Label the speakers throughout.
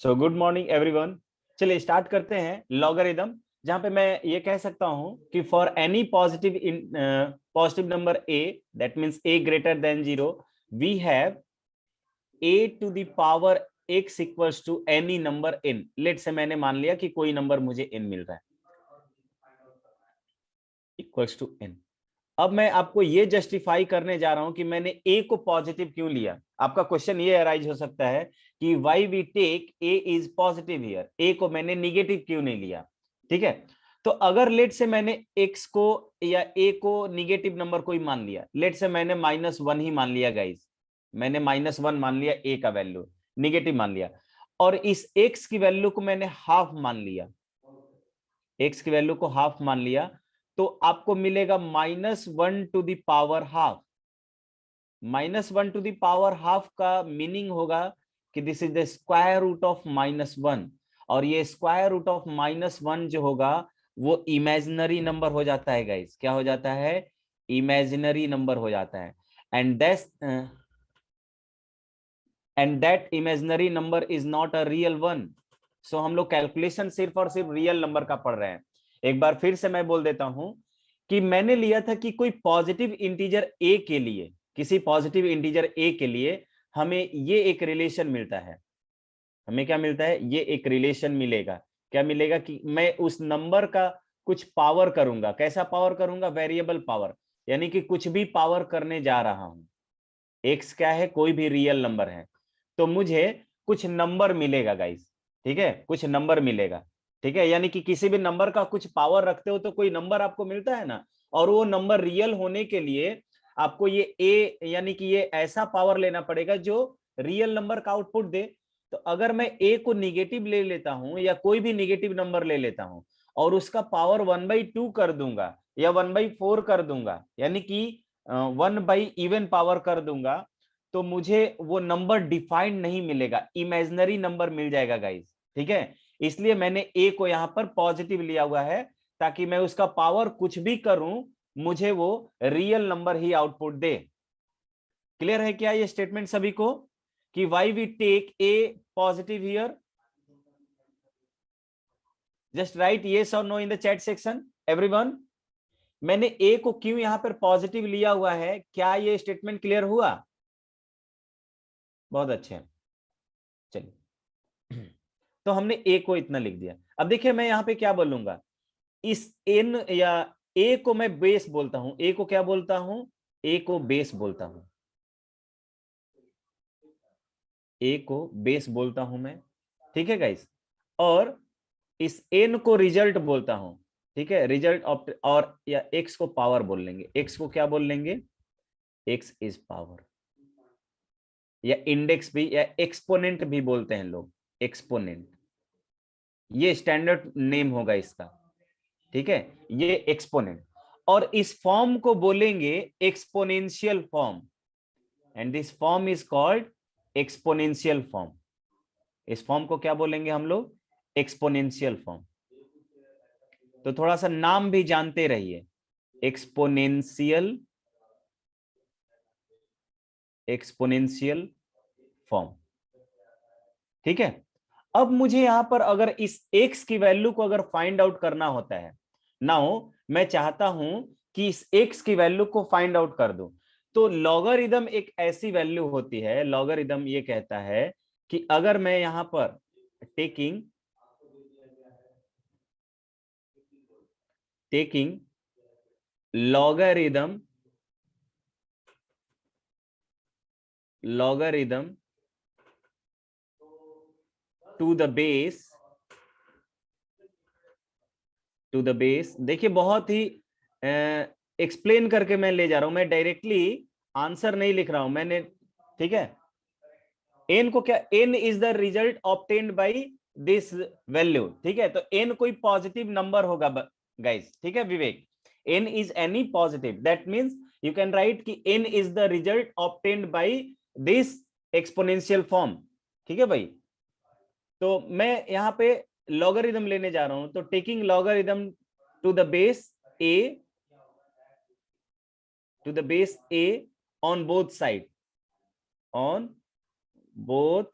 Speaker 1: So good morning everyone. चलिए start करते हैं लॉगरिदम, जहां पे मैं ये कह सकता हूं कि for any positive number A, that means A greater than 0, we have a to the power x equals to any number n। Let say मैंने मान लिया कि कोई नंबर मुझे n मिल रहा है इक्वल्स टू n। अब मैं आपको ये जस्टिफाई करने जा रहा हूं कि मैंने a को पॉजिटिव क्यों लिया। आपका क्वेश्चन ये अराइज हो सकता है कि why we take a is positive here, a को मैंने निगेटिव क्यों नहीं लिया। ठीक है, तो अगर लेट से मैंने x को या a को निगेटिव नंबर कोई मान लिया, लेट से मैंने -1 ही मान लिया गाइस, मैंने -1 मान लिया, a का वैल्यू निगेटिव मान लिया, और इस x की वैल्यू को मैंने हाफ मान लिया, x की वैल्यू को हाफ मान लिया, तो आपको मिलेगा -1 to the power half. -1 to the power half का मीनिंग होगा कि this is the square root of -1, और ये स्क्वायर रूट ऑफ -1 जो होगा वो इमेजिनरी नंबर हो जाता है गाइस। क्या हो जाता है? इमेजिनरी नंबर हो जाता है। And that imaginary number is not a real one. So हम लोग कैलकुलेशन सिर्फ और सिर्फ रियल नंबर का पढ़ रहे हैं। एक बार फिर से मैं बोल देता हूं कि मैंने लिया था कि कोई पॉजिटिव इंटीजर ए के लिए, किसी पॉजिटिव इंटीजर ए के लिए हमें ये एक रिलेशन मिलता है। हमें क्या मिलता है? ये एक रिलेशन मिलेगा। क्या मिलेगा? कि मैं उस नंबर का कुछ पावर करूंगा। कैसा पावर करूंगा? वेरिएबल पावर, यानी कि कुछ भी पावर करने जा रहा हूं। एक्स क्या है? कोई भी रियल नंबर है, तो मुझे कुछ नंबर मिलेगा गाइस। ठीक है, कुछ नंबर मिलेगा। ठीक है, यानी कि किसी भी नंबर का कुछ पावर रखते हो तो कोई नंबर आपको मिलता है ना, और वो नंबर रियल होने के लिए आपको ये ए, यानी कि ये ऐसा पावर लेना पड़ेगा जो रियल नंबर का आउटपुट दे। तो अगर मैं ए को निगेटिव ले लेता हूं या कोई भी निगेटिव नंबर ले लेता हूं और उसका पावर 1/2 कर दूंगा या 1/4 कर दूंगा, यानी कि 1/इवन पावर कर दूंगा, तो मुझे वो नंबर डिफाइंड नहीं मिलेगा, इमेजिनरी नंबर मिल जाएगा गाइस। ठीक है, इसलिए मैंने ए को यहां पर पॉजिटिव लिया हुआ है, ताकि मैं उसका पावर कुछ भी करूं मुझे वो रियल नंबर ही आउटपुट दे। क्लियर है क्या ये स्टेटमेंट सभी को कि why we take a positive here? Just write yes और no in the chat section everyone. मैंने ए को क्यों यहां पर पॉजिटिव लिया हुआ है, क्या ये स्टेटमेंट क्लियर हुआ? बहुत अच्छे, चलिए तो हमने ए को इतना लिख दिया। अब देखिए मैं यहां पे क्या बोलूंगा, इस एन या ए को मैं बेस बोलता हूं। ए को क्या बोलता हूं? ए को बेस बोलता हूं। ए को बेस बोलता हूं मैं। ठीक है गाइस, और इस एन को रिजल्ट बोलता हूं। ठीक है, रिजल्ट ऑफ, और या एक्स को पावर बोल लेंगे। एक्स को क्या बोल लेंगे? एक्स इज पावर, या इंडेक्स भी, या एक्सपोनेंट भी बोलते हैं लोग, एक्सपोनेंट, ये स्टैंडर्ड नेम होगा इसका। ठीक है, ये एक्सपोनेंट, और इस फॉर्म को बोलेंगे exponential form, and this form is called exponential form. इस फॉर्म को क्या बोलेंगे हम लोग? Exponential form. तो थोड़ा सा नाम भी जानते रहिए, एक्सपोनेंशियल, एक्सपोनेंशियल फॉर्म। ठीक है, अब मुझे यहां पर अगर इस x की वैल्यू को अगर फाइंड आउट करना होता है, नाउ मैं चाहता हूं कि इस x की वैल्यू को फाइंड आउट कर दूं, तो लॉगरिदम एक ऐसी वैल्यू होती है, लॉगरिदम ये कहता है कि अगर मैं यहां पर taking logarithm to the base, देखिए बहुत ही एक्सप्लेन करके मैं ले जा रहा हूं, मैं डायरेक्टली आंसर नहीं लिख रहा हूं मैंने। ठीक है, एन को क्या, N is the result obtained by this value. ठीक है, तो एन कोई पॉजिटिव नंबर होगा गाइस। ठीक है Vivek, n is any positive, that means you can write कि n is the result obtained by this exponential form. ठीक है भाई, तो मैं यहां पे लॉगरिदम लेने जा रहा हूं, तो taking logarithm to the base A, on both side, on both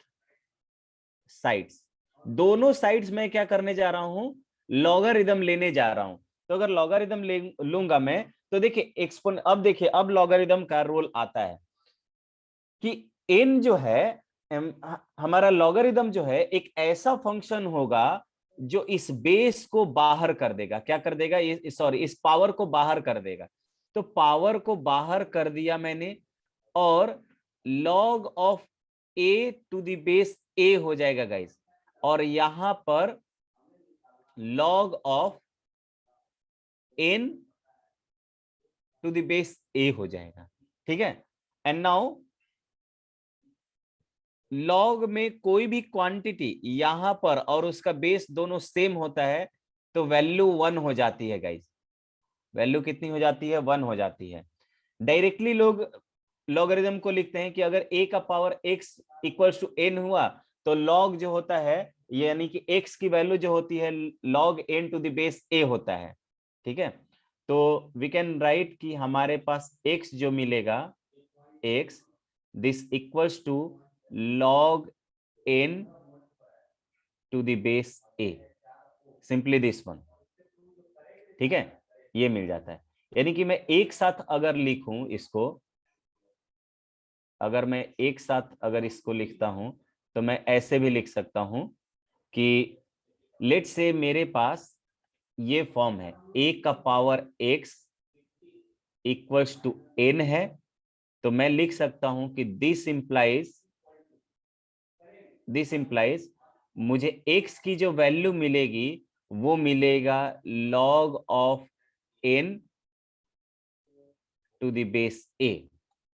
Speaker 1: sides. दोनों साइड्स में क्या करने जा रहा हूं, लॉगरिदम लेने जा रहा हूं। तो अगर लॉगरिदम लूंगा मैं, तो देखिए एक्सपोन, अब देखिए अब लॉगरिदम का रोल आता है कि n जो है, हमारा लॉगरिदम जो है एक ऐसा फंक्शन होगा जो इस बेस को बाहर कर देगा। क्या कर देगा, सॉरी, इस पावर को बाहर कर देगा। तो पावर को बाहर कर दिया मैंने, और log of a to the base a हो जाएगा गाइस, और यहां पर log of n to the base a हो जाएगा। ठीक है, एंड नाउ लॉग में कोई भी क्वांटिटी यहां पर और उसका बेस दोनों सेम होता है, तो वैल्यू 1 हो जाती है गाइस। वैल्यू कितनी हो जाती है, 1 हो जाती है। डायरेक्टली लोग लॉगरिदम को लिखते हैं कि अगर a का power x equals to n हुआ, तो log जो होता है, यानी कि x की वैल्यू जो होती है log n to the base a होता है। ठीक है, तो वी कैन राइट कि हमारे पास x जो मिलेगा, x this equals to log n to the base a, simply this one. ठीक है, ये मिल जाता है। यानी कि मैं एक साथ अगर लिखूं इसको, अगर मैं एक साथ अगर इसको लिखता हूं, तो मैं ऐसे भी लिख सकता हूं कि लेट से मेरे पास ये फॉर्म है, a का power x equals to n है, तो मैं लिख सकता हूं कि दिस इंप्लाइज मुझे x की जो वैल्यू मिलेगी वो मिलेगा log of n to the base a।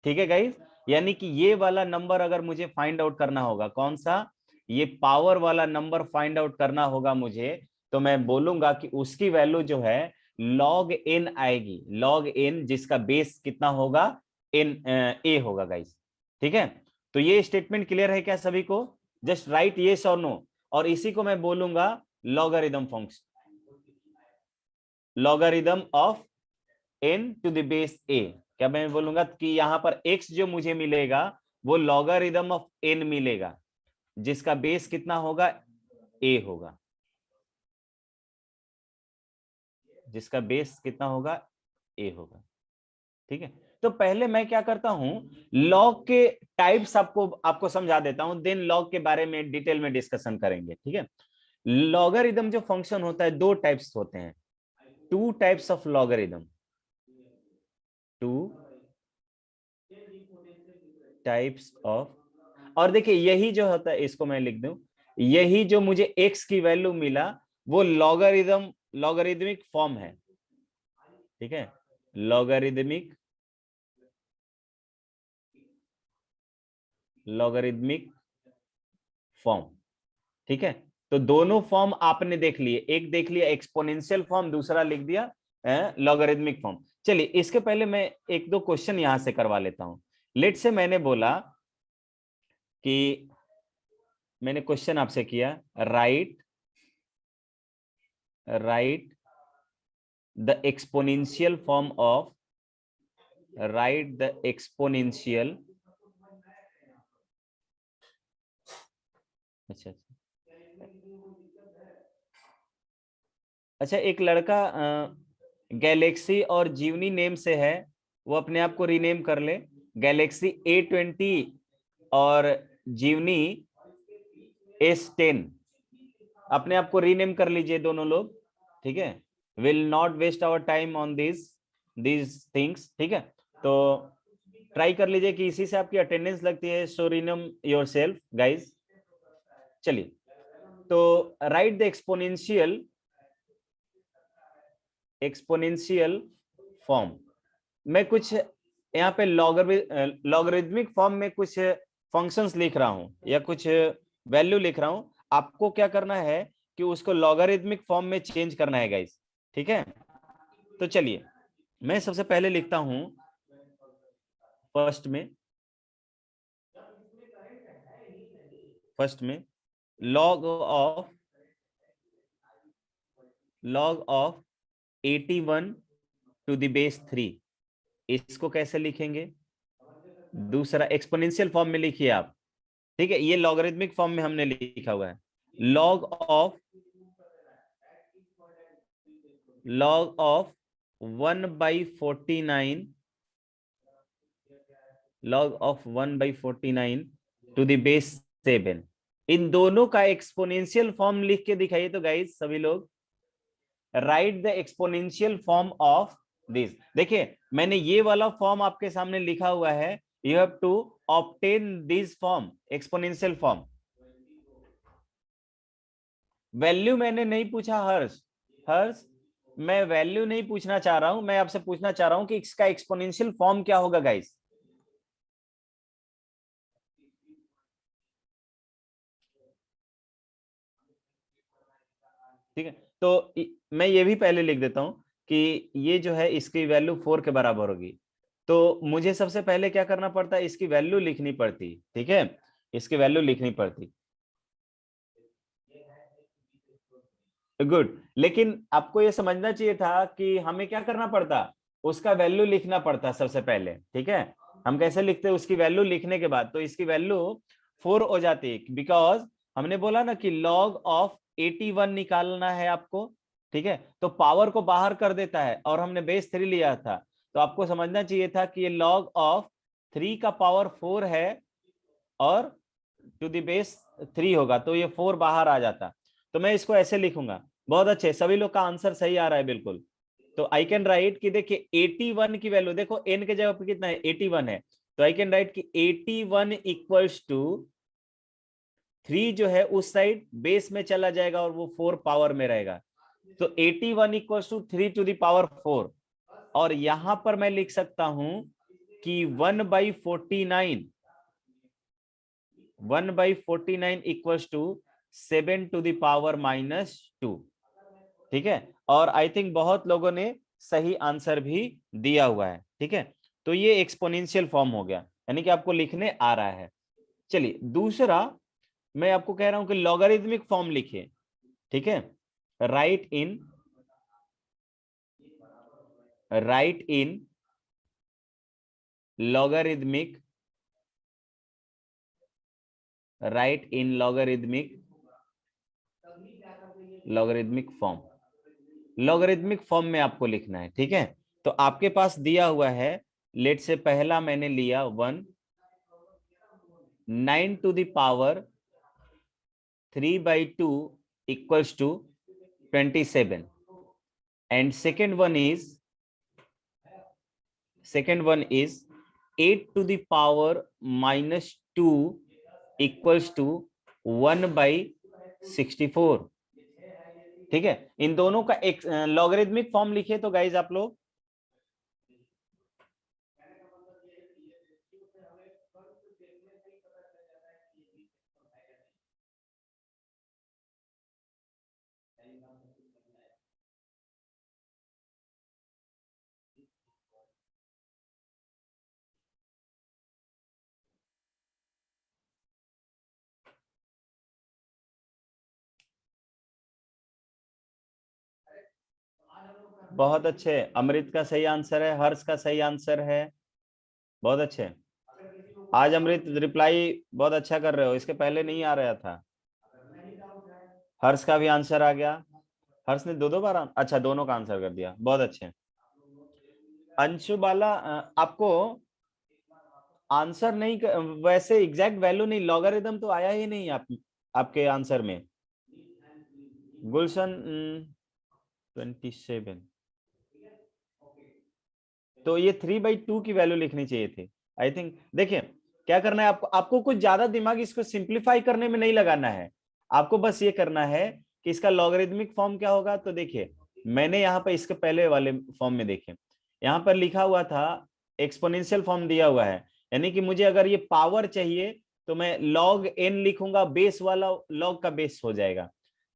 Speaker 1: ठीक है गाइस, यानी कि ये वाला नंबर अगर मुझे फाइंड आउट करना होगा, कौन सा, ये पावर वाला नंबर फाइंड आउट करना होगा मुझे, तो मैं बोलूंगा कि उसकी वैल्यू जो है log n आएगी, log n जिसका बेस कितना होगा, n a होगा गाइस। ठीक है, तो ये स्टेटमेंट क्लियर है क्या सभी को, जस्ट राइट यस और नो, और इसी को मैं बोलूंगा logarithm function, logarithm of n to the base a। क्या मैं बोलूंगा कि यहां पर x जो मुझे मिलेगा वो लॉगरिदम ऑफ n मिलेगा, जिसका बेस कितना होगा, a होगा, जिसका बेस कितना होगा, a होगा। ठीक है, तो पहले मैं क्या करता हूं, लॉग के टाइप्स आपको समझा देता हूं, देन लॉग के बारे में डिटेल में डिस्कशन करेंगे। ठीक है, लॉगरिदम जो फंक्शन होता है, दो टाइप्स होते हैं, two types of logarithm, two types of, और देखिए यही जो होता है, इसको मैं लिख दूं, यही जो मुझे x की वैल्यू मिला वो लॉगरिदमिक फॉर्म है। ठीक है, लॉगरिदमिक फॉर्म। ठीक है, तो दोनों फॉर्म आपने देख लिए, एक देख लिया एक्सपोनेंशियल फॉर्म, दूसरा लिख दिया लॉगरिदमिक फॉर्म। चलिए इसके पहले मैं एक दो क्वेश्चन यहां से करवा लेता हूं। लेट से मैंने बोला कि मैंने क्वेश्चन आपसे किया, right the exponential form of, right the exponential, अच्छा अच्छा, एक लड़का गैलेक्सी और जीवनी नेम से है, वो अपने आप को रीनेम कर ले, गैलेक्सी A20 और जीवनी S10, अपने आप को रीनेम कर लीजिए दोनों लोग। ठीक है, will not waste our time on these things. ठीक है, तो ट्राई कर लीजिए कि इसी से आपकी अटेंडेंस लगती है, सो रीनेम योरसेल्फ गाइस। चलिए, तो राइट द एक्सपोनेंशियल फॉर्म, मैं कुछ यहाँ पे लॉगरिदमिक फॉर्म में कुछ फंक्शंस लिख रहा हूं या कुछ वैल्यू लिख रहा हूं, आपको क्या करना है कि उसको लॉगरिदमिक फॉर्म में चेंज करना है गाइस। ठीक है, तो चलिए मैं सबसे पहले लिखता हूं, फर्स्ट में log of 81 to the base 3, इसको कैसे लिखेंगे, दूसरा एक्सपोनेंशियल फॉर्म में लिखिए आप। ठीक है, ये लॉगरिदमिक फॉर्म में हमने लिखा हुआ है, log of 1/49 log of 1/49 to the base 7। इन दोनों का एक्सपोनेंशियल फॉर्म लिख के दिखाइए तो गाइस सभी लोग। Right the exponential form of this. देखिए मैंने ये वाला फॉर्म आपके सामने लिखा हुआ है, you have to obtain this form, exponential form. Value मैंने नहीं पूछा हर्ष, हर्ष मैं वैल्यू नहीं पूछना चाह रहा हूं, मैं आपसे पूछना चाह रहा हूं कि इसका एक्सपोनेंशियल फॉर्म क्या होगा गाइस। ठीक है, तो मैं ये भी पहले लिख देता हूं कि ये जो है इसकी वैल्यू 4 के बराबर होगी। तो मुझे सबसे पहले क्या करना पड़ता है, इसकी वैल्यू लिखनी पड़ती। ठीक है, इसकी वैल्यू लिखनी पड़ती। गुड, लेकिन आपको ये समझना चाहिए था कि हमें क्या करना पड़ता, उसका वैल्यू लिखना पड़ता सबसे पहले। ठीक है, हम कैसे लिखते हैं, उसकी वैल्यू लिखने के बाद तो इसकी वैल्यू 4 हो जाती है, बिकॉज हमने बोला ना कि लॉग ऑफ 81 निकालना है आपको। ठीक है, तो पावर को बाहर कर देता है और हमने बेस 3 लिया था, तो आपको समझना चाहिए था कि ये लॉग ऑफ 3 का पावर 4 है और टू द बेस 3 होगा, तो ये 4 बाहर आ जाता। तो मैं इसको ऐसे लिखूंगा। बहुत अच्छे, सभी लोग का आंसर सही आ रहा है बिल्कुल। तो आई कैन राइट कि देखिए 81 की वैल्यू देखो, n के जगह पे कितना है, 81 है, तो आई कैन राइट कि 81 इक्वल्स टू 3 जो है उस साइड बेस में चला जाएगा और वो 4 पावर में रहेगा, तो 81 equals to 3 to the power 4। और यहां पर मैं लिख सकता हूं कि 1/49 1/49 equals to 7 to the power -2। ठीक है, और आई थिंक बहुत लोगों ने सही आंसर भी दिया हुआ है। ठीक है, तो ये एक्सपोनेंशियल फॉर्म हो गया, यानी कि आपको लिखने आ रहा है। चलिए दूसरा, मैं आपको कह रहा हूं कि लॉगरिथमिक फॉर्म लिखिए। ठीक है, write in logarithmic logarithmic form, logarithmic form में आपको लिखना है। ठीक है, तो आपके पास दिया हुआ है, लेट से पहला मैंने लिया 1, 9 to the power 3/2 equals to 27, and second one is 8 to the power -2 equals to 1/64। ठीक है, इन दोनों का एक लॉगरिथमिक फॉर्म लिखे तो गाइज आप लोग। बहुत अच्छे, अमृत का सही आंसर है, हर्ष का सही आंसर है, बहुत अच्छे। आज अमृत रिप्लाई बहुत अच्छा कर रहे हो, इसके पहले नहीं आ रहा था। हर्ष का भी आंसर आ गया, हर्ष ने दो बार अच्छा दोनों का आंसर कर दिया, बहुत अच्छे। अंशु बाला आपको आंसर नहीं वैसे एग्जैक्ट वैल्यू नहीं, लॉगरिथम तो आया ही नहीं आपके आंसर में। गुलशन 27, तो ये 3/2 की वैल्यू लिखनी चाहिए थी आई थिंक। देखिए क्या करना है आपको, आपको कुछ ज्यादा दिमाग इसको सिंप्लीफाई करने में नहीं लगाना है, आपको बस ये करना है कि इसका लॉगरिथमिक फॉर्म क्या होगा। तो देखिए मैंने यहाँ पर इसके पहले वाले फॉर्म में देखिए, यहाँ पर लिखा हुआ था एक्सपोनेंशियल फॉर्म दिया हुआ है, यानी कि मुझे अगर ये पावर चाहिए तो मैं log n लिखूंगा, बेस वाला log का बेस हो जाएगा।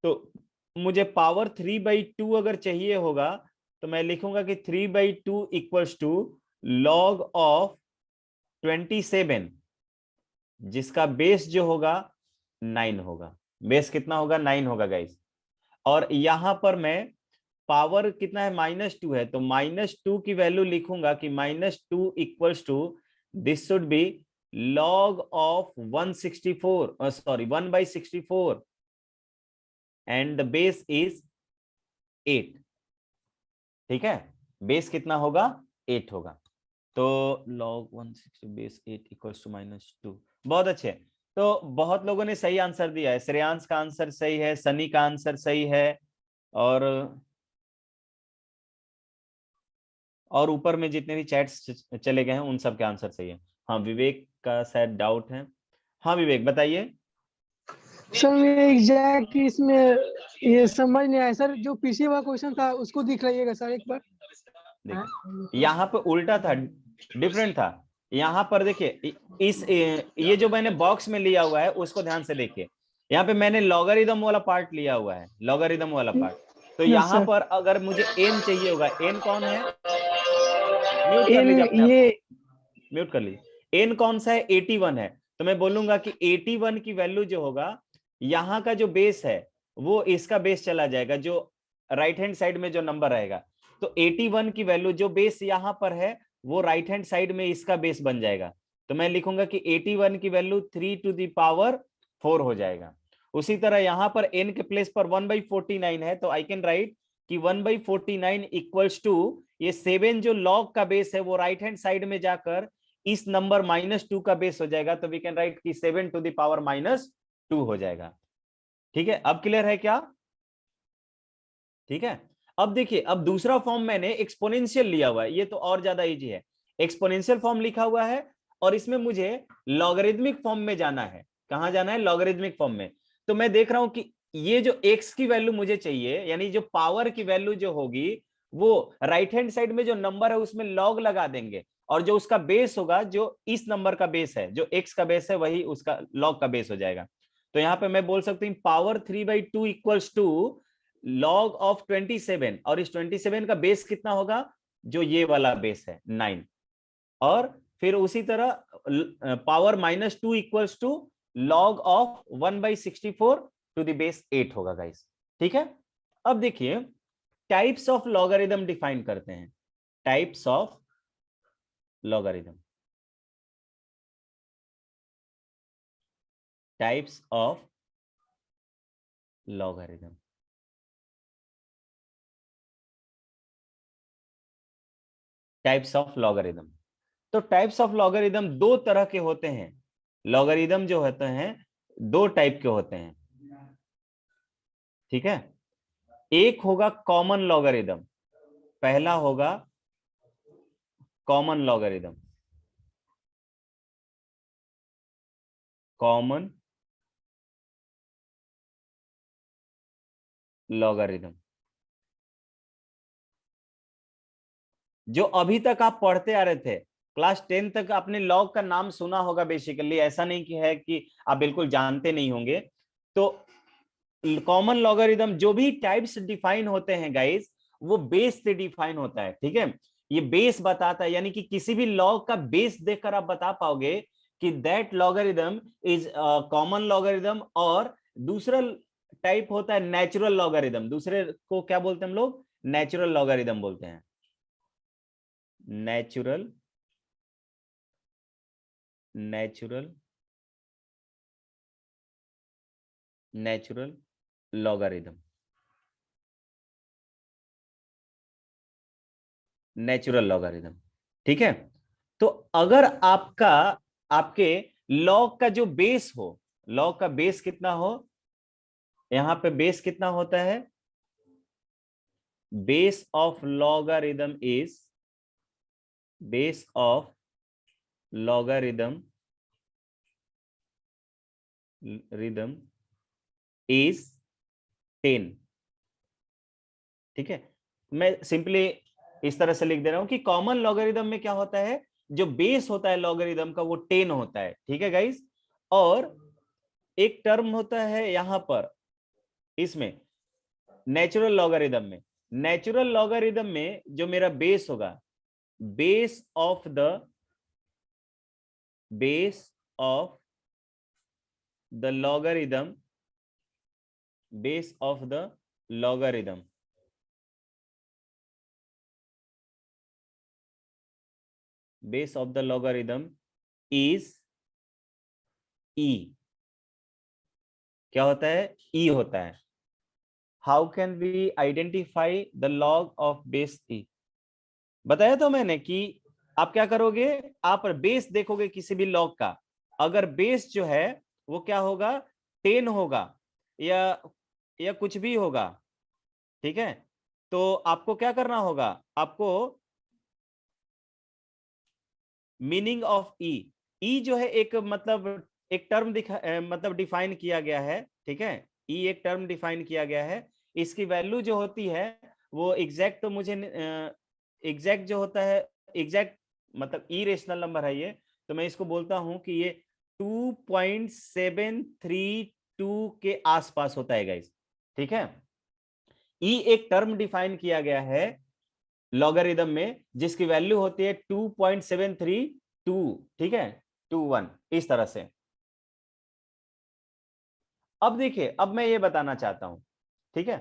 Speaker 1: तो मुझे पावर 3/2 अगर चाहिए होगा तो मैं लिखूंगा कि 3/2 इक्वल्स टू log ऑफ 27, जिसका बेस जो होगा 9 होगा। बेस कितना होगा, 9 होगा गाइस। और यहां पर मैं पावर कितना है, -2 है, तो -2 की वैल्यू लिखूंगा कि -2 equals to this should be log of 1/64 and the base is 8। ठीक है, बेस कितना होगा, 8 होगा। तो log 160 बेस 8 इक्वल्स टू -2। बहुत अच्छे, तो बहुत लोगों ने सही आंसर दिया है। श्रेयांश का आंसर सही है, सनी का आंसर सही है, और ऊपर में जितने भी चैट्स चले गए हैं उन सब के आंसर सही है। हाँ, विवेक का शायद डाउट है। हाँ विवेक बताइए।
Speaker 2: सर मैं एग्जैक्ट इसमें ये समझ नहीं आया सर, जो पीछे वाला क्वेश्चन था उसको दिख रहिएगा सर एक बार।
Speaker 1: देखिए यहाँ पे उल्टा था, डिफरेंट था। यहाँ पर देखिए इस ये जो मैंने बॉक्स में लिया हुआ है उसको ध्यान से देखिए। यहाँ पे मैंने लॉगरिदम वाला पार्ट लिया हुआ है, लॉगरिदम वाला पार्ट। तो
Speaker 2: यस
Speaker 1: यहाँ
Speaker 2: सर।
Speaker 1: पर अगर मुझे एन चाहिए होगा, एन कौन है, म्यूट कर
Speaker 2: इन
Speaker 1: लीजिए अपने आप,
Speaker 2: ये
Speaker 1: म्यूट कर लीजिए। एन कौन सा है, 81 है। तो मैं बोलूंगा कि 81 की वैल्यू जो होगा, यहाँ का जो बेस है वो इसका बेस चला जाएगा, जो राइट हैंड साइड में जो नंबर रहेगा। तो 81 की वैल्यू जो बेस यहाँ पर है वो राइट हैंड साइड में इसका बेस बन जाएगा। तो मैं लिखूंगा कि 81 की वैल्यू 3 टू द पावर 4 हो जाएगा। उसी तरह यहाँ पर n के प्लेस पर 1/49 है, तो आई कैन राइट कि 1/49 इक्वल्स टू ये 7 जो लॉग का बेस है वो राइट हैंड साइड में जाकर इस नंबर -2 का बेस हो जाएगा। तो वी कैन राइट कि 7 टू द पावर -2 हो जाएगा। ठीक है, अब क्लियर है क्या? ठीक है, अब देखिए, अब दूसरा फॉर्म मैंने एक्सपोनेंशियल लिया हुआ है, ये तो और ज्यादा इजी है। एक्सपोनेंशियल फॉर्म लिखा हुआ है और इसमें मुझे लॉगरिदमिक फॉर्म में जाना है। कहां जाना है, लॉगरिदमिक फॉर्म में। तो मैं देख रहा हूं कि ये जो x की वैल्यू मुझे चाहिए, यानी जो पावर की वैल्यू जो होगी वो राइट हैंड साइड में जो नंबर है उसमें लॉग लगा देंगे, और जो उसका बेस होगा, जो इस नंबर का बेस है, जो x का बेस है, वही उसका लॉग का बेस हो जाएगा। तो यहां पे मैं बोल सकती हूँ power 3/2 equals to log of 27, और इस 27 का बेस कितना होगा, जो ये वाला बेस है 9। और फिर उसी तरह power -2 equals to log of 1/64 to the base 8 होगा गाइस। ठीक है, अब देखिए टाइप्स ऑफ लॉगरिदम डिफाइन करते हैं। Types of logarithm, types of logarithm. Types of logarithm, तो टाइप्स ऑफ लॉगरिदम दो तरह के होते हैं। लॉगरिदम जो होते हैं दो टाइप के होते हैं। ठीक है, एक होगा कॉमन लॉगरिदम, पहला होगा कॉमन लॉगरिदम, कॉमन लॉगरिदम, जो अभी तक आप पढ़ते आ रहे थे। क्लास 10 तक आपने लॉग का नाम सुना होगा बेसिकली, ऐसा नहीं कि है कि आप बिल्कुल जानते नहीं होंगे। तो कॉमन लॉगरिदम जो भी टाइप्स डिफाइन होते हैं गाइस, वो बेस से डिफाइन होता है। ठीक है, ये बेस बताता है, यानी कि किसी भी लॉग का बेस देखकर आप बता पाओगे कि that logarithm is common logarithm. और दूसरा टाइप होता है नेचुरल लॉगरिदम, दूसरे को क्या बोलते हैं हम लोग, नेचुरल लॉगरिदम बोलते हैं। Natural, natural, natural logarithm, natural logarithm. ठीक है, तो अगर आपका, आपके लॉग का जो बेस हो, लॉग का बेस कितना हो, यहां पे बेस कितना होता है, base of logarithm is, base of logarithm rhythm is 10। ठीक है, मैं सिंपली इस तरह से लिख दे रहा हूं कि कॉमन लॉगरिदम में क्या होता है, जो बेस होता है लॉगरिदम का वो 10 होता है। ठीक है गाइस, और एक टर्म होता है यहां पर इसमें नेचुरल लॉगरिदम में, नेचुरल लॉगरिदम में जो मेरा बेस होगा, base of the, base of the logarithm, base of the logarithm, base of the logarithm is e. क्या होता है, ई होता है। How can we identify the log of base e? बताया तो मैंने कि आप क्या करोगे, आप बेस देखोगे किसी भी लॉग का, अगर बेस जो है वो क्या होगा, 10 होगा या कुछ भी होगा, ठीक है, तो आपको क्या करना होगा, आपको मीनिंग ऑफ ई, ई जो है एक मतलब एक टर्म मतलब डिफाइन किया गया है, ठीक है, ई एक टर्म डिफाइन किया गया है, इसकी वैल्यू जो होती है वो एग्जैक्ट, तो मुझे एग्जैक्ट जो होता है, एग्जैक्ट मतलब ई रेशनल नंबर है ये, तो मैं इसको बोलता हूं कि ये 2.732 के आसपास होता है गाइस, ठीक है। ई एक टर्म डिफाइन किया गया है लॉगरिदम में जिसकी वैल्यू होती है 2.732, ठीक है, 21 इस तरह से। अब देखिए, अब मैं ये बताना चाहता हूं, ठीक है,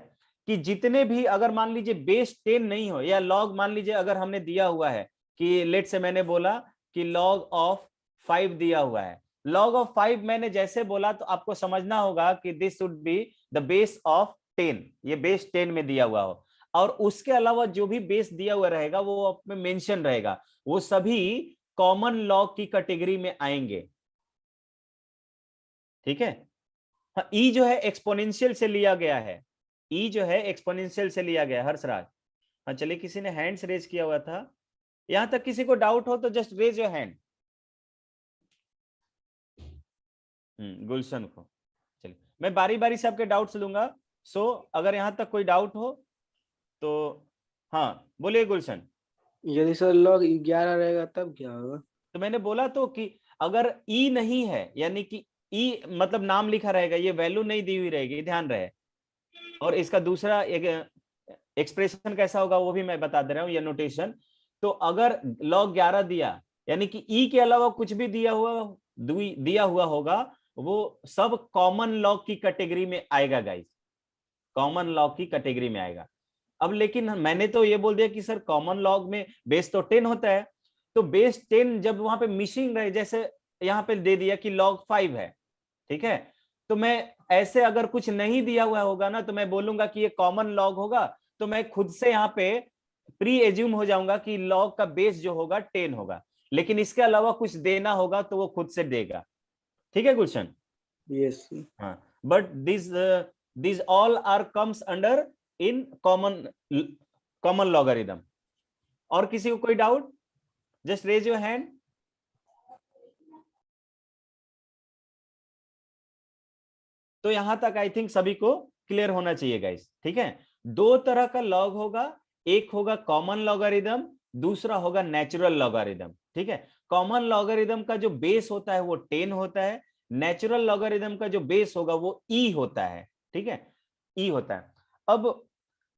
Speaker 1: कि जितने भी अगर मान लीजिए बेस 10 नहीं हो या लॉग मान लीजिए अगर हमने दिया हुआ है कि लेट से मैंने बोला कि लॉग ऑफ 5 दिया हुआ है, लॉग ऑफ 5 मैंने जैसे बोला तो आपको समझना होगा कि this should be the base of 10, ये बेस 10 में दिया हुआ हो, और उसके अलावा जो भी बेस दिया हुआ रहेगा वो अपने मेंशन रहेगा, वो सभी कॉमन लॉग की कैटेगरी में आएंगे, ठीक है। हाँ, ई जो है एक्सपोनेंशियल से लिया गया है, ई जो है एक्सपोनेंशियल से लिया गया है हर्षराज। हाँ चलिए, किसी ने हैंड्स रेज किया हुआ था, यहां तक किसी को डाउट हो तो जस्ट रेज योर हैंड। गुलशन को, चलिए मैं बारी बारी से आपके डाउट्स लूंगा, सो अगर यहां तक कोई डाउट हो तो हाँ बोलिए गुलशन।
Speaker 3: यदि सर लॉग 11 रहेगा तब क्या होगा?
Speaker 1: तो मैंने बोला तो कि अगर ई नहीं है, यानी कि ई मतलब नाम लिखा रहेगा, ये वैल्यू नहीं दी हुई रहेगी, ध्यान रहे, और इसका दूसरा एक एक्सप्रेशन कैसा होगा वो भी मैं बता दे रहा हूं, ये नोटेशन। तो अगर लॉग 11 दिया यानी कि ई के अलावा कुछ भी दिया हुआ होगा, वो सब कॉमन लॉग की कैटेगरी में आएगा गाइस, कॉमन लॉग की कैटेगरी में आएगा। अब लेकिन मैंने तो ये बोल दिया कि सर कॉमन लॉग में बेस तो 10 होता है, तो बेस 10 जब वहां पे मिसिंग रहे, जैसे यहां पे दे दिया कि लॉग 5 है, ठीक है, तो मैं ऐसे अगर कुछ नहीं दिया हुआ होगा ना तो मैं बोलूंगा कि ये कॉमन लॉग होगा, तो मैं खुद से यहाँ पे प्री एज्यूम हो जाऊंगा कि लॉग का बेस जो होगा 10 होगा, लेकिन इसके अलावा कुछ देना होगा तो वो खुद से देगा, ठीक है गुलशन।
Speaker 3: यस।
Speaker 1: हाँ, but this all are comes under in common logarithm. और किसी को कोई doubt, just raise your hand. तो यहां तक आई थिंक सभी को क्लियर होना चाहिए गाइस, ठीक है। दो तरह का लॉग होगा, एक होगा कॉमन लॉगरिदम, दूसरा होगा नेचुरल लॉगरिदम, ठीक है। कॉमन लॉगरिदम का जो बेस होता है वो 10 होता है, नेचुरल लॉगरिदम का जो बेस होगा वो ई होता है, ठीक है, ई होता है। अब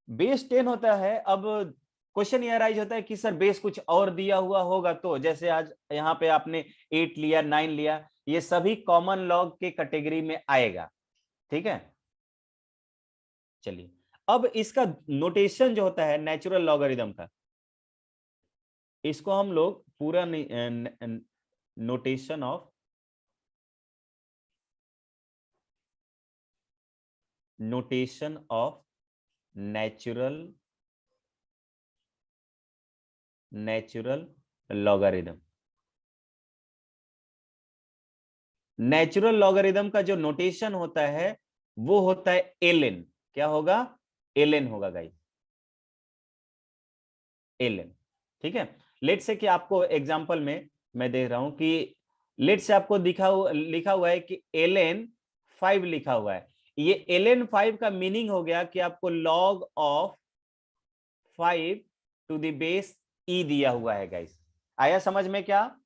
Speaker 1: बेस 10 होता है, अब क्वेश्चन ये राइज होता है कि सर बेस कुछ और दिया हुआ होगा, तो जैसे आज यहाँ पे आपने 8 लिया 9 लिया, ये सभी कॉमन लॉग के कैटेगरी में आएगा, ठीक है। चलिए, अब इसका नोटेशन जो होता है नेचुरल लॉगरिदम का, इसको हम लोग पूरा notation of natural logarithm, natural logarithm का जो नोटेशन होता है वो होता है ln, क्या होगा, ln होगा गाइस, ln, ठीक है। लेट से कि आपको एग्जांपल में मैं दे रहा हूं कि लेट से आपको लिखा हुआ है कि ln 5 लिखा हुआ है, ये ln 5 का मीनिंग हो गया कि आपको log of 5 to the base e दिया हुआ है गाइस, आया समझ में क्या।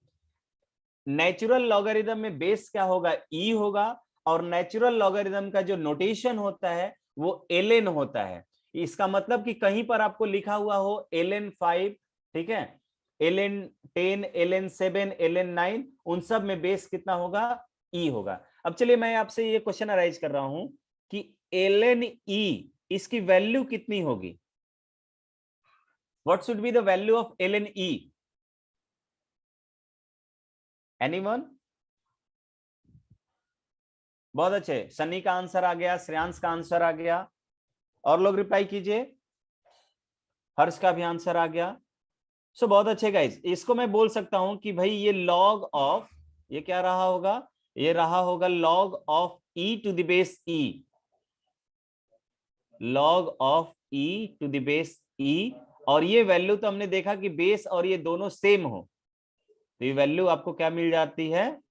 Speaker 1: नेचुरल लॉगरिदम में बेस क्या होगा, ई होगा, और नेचुरल लॉगरिदम का जो नोटेशन होता है वो ln होता है। इसका मतलब कि कहीं पर आपको लिखा हुआ हो ln 5, ठीक है, ln 10, ln 7, ln 9, उन सब में बेस कितना होगा, ई होगा। अब चलिए मैं आपसे ये क्वेश्चन अराइज कर रहा हूं कि ln e इसकी वैल्यू कितनी होगी, what should be the value of ln e, anyone. बहुत अच्छे, सनी का आंसर आ गया, श्रेयांश का आंसर आ गया, और लोग रिप्लाई कीजिए। हर्ष का भी आंसर आ गया। सो बहुत अच्छे गाइस, इसको मैं बोल सकता हूं कि भाई ये लॉग ऑफ, ये क्या रहा होगा, ये रहा होगा log of e to the base e, log of e to the base e। और ये वैल्यू तो हमने देखा कि बेस और ये दोनों सेम हो, तो ये वैल्यू आपको क्या मिल जाती है,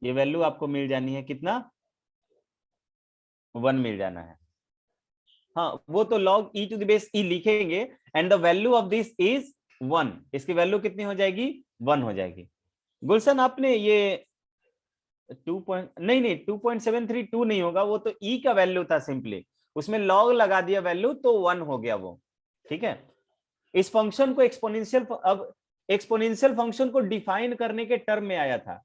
Speaker 1: ये वैल्यू आपको मिल जानी है कितना, 1 मिल जाना है। हाँ, वो तो log e to the base e लिखेंगे and the value of this is 1, इसकी वैल्यू कितनी हो जाएगी, 1 हो जाएगी। गुलशन आपने ये 2.732 नहीं होगा, वो तो e का वैल्यू था सिंपली, उसमें log लगा दिया वैल्यू तो 1 हो गया वो, ठीक है। इस फंक्शन को एक्सपोनेंशियल, अब एक्सपोनेंशियल फंक्शन को डिफाइन करने के टर्म में आया था।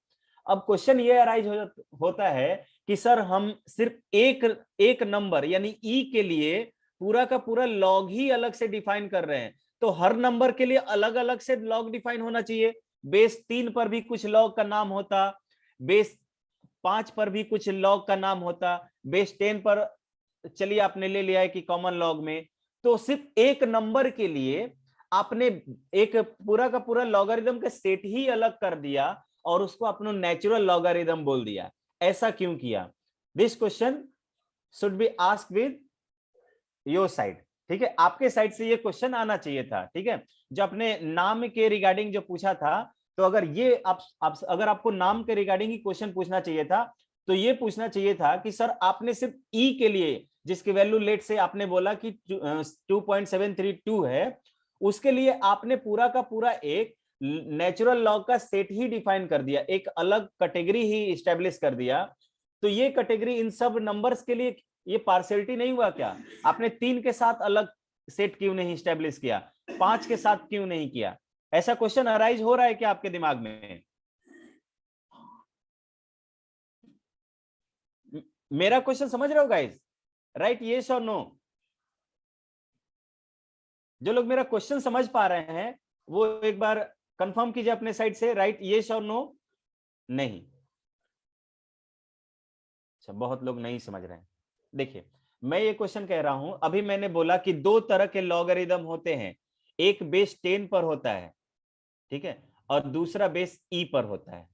Speaker 1: अब क्वेश्चन ये अराइज होता है कि सर हम सिर्फ एक नंबर यानी e के लिए पूरा का पूरा लॉग ही अलग से डिफाइन कर रहे हैं, तो हर नंबर के लिए अलग अलग से लॉग डिफाइन होना चाहिए। बेस 3 पर भी कुछ लॉग का नाम होता, बेस 5 पर भी कुछ लॉग का नाम होता, बेस 10 पर चलिए आपने ले लिया है कि कॉमन लॉग में, तो सिर्फ एक नंबर के लिए आपने एक पूरा का पूरा लॉगरिथम का सेट ही अलग कर दिया और उसको अपना नेचुरल लॉगरिथम बोल दिया। ऐसा क्यों किया? This question should be asked with your side, ठीक है, आपके साइड से ये क्वेश्चन आना चाहिए था, ठीक है। जो अपने नाम के रिगार्डिंग जो पूछा था, तो अगर ये अगर आपको नाम के रिगार्डिंग ही क्वेश्चन पूछना चाहिए था, तो ये पूछना चाहिए था कि सर आपने सिर्फ ई के लिए, जिसकी वैल्यू लेट से आपने बोला कि 2.732 है, उसके लिए आपने पूरा का पूरा एक नेचुरल लॉग का सेट ही डिफाइन कर दिया, एक अलग कैटेगरी ही स्टैब्लिश कर दिया। तो ये कैटेगरी इन सब नंबर्स के लिए ये पार्शियलिटी नहीं हुआ क्या? आपने 3 के साथ अलग सेट क्यों नहीं स्टैब्लिश किया, 5 के साथ क्यों नहीं किया? ऐसा क्वेश्चन अराइज हो रहा है क्या आपके दिमाग में? मेरा क्वेश्चन समझ रहे हो गाइस? राइट, यस और नो? जो लोग मेरा क्वेश्चन समझ पा रहे हैं वो एक बार कंफर्म कीजिए अपने साइड से, राइट, यस और नो? नहीं, अच्छा, बहुत लोग नहीं समझ रहे हैं। देखिए, मैं ये क्वेश्चन कह रहा हूं, अभी मैंने बोला कि दो तरह के लॉगरिथम होते हैं, एक बेस 10 पर होता है, ठीक है, और दूसरा बेस ई पर होता है।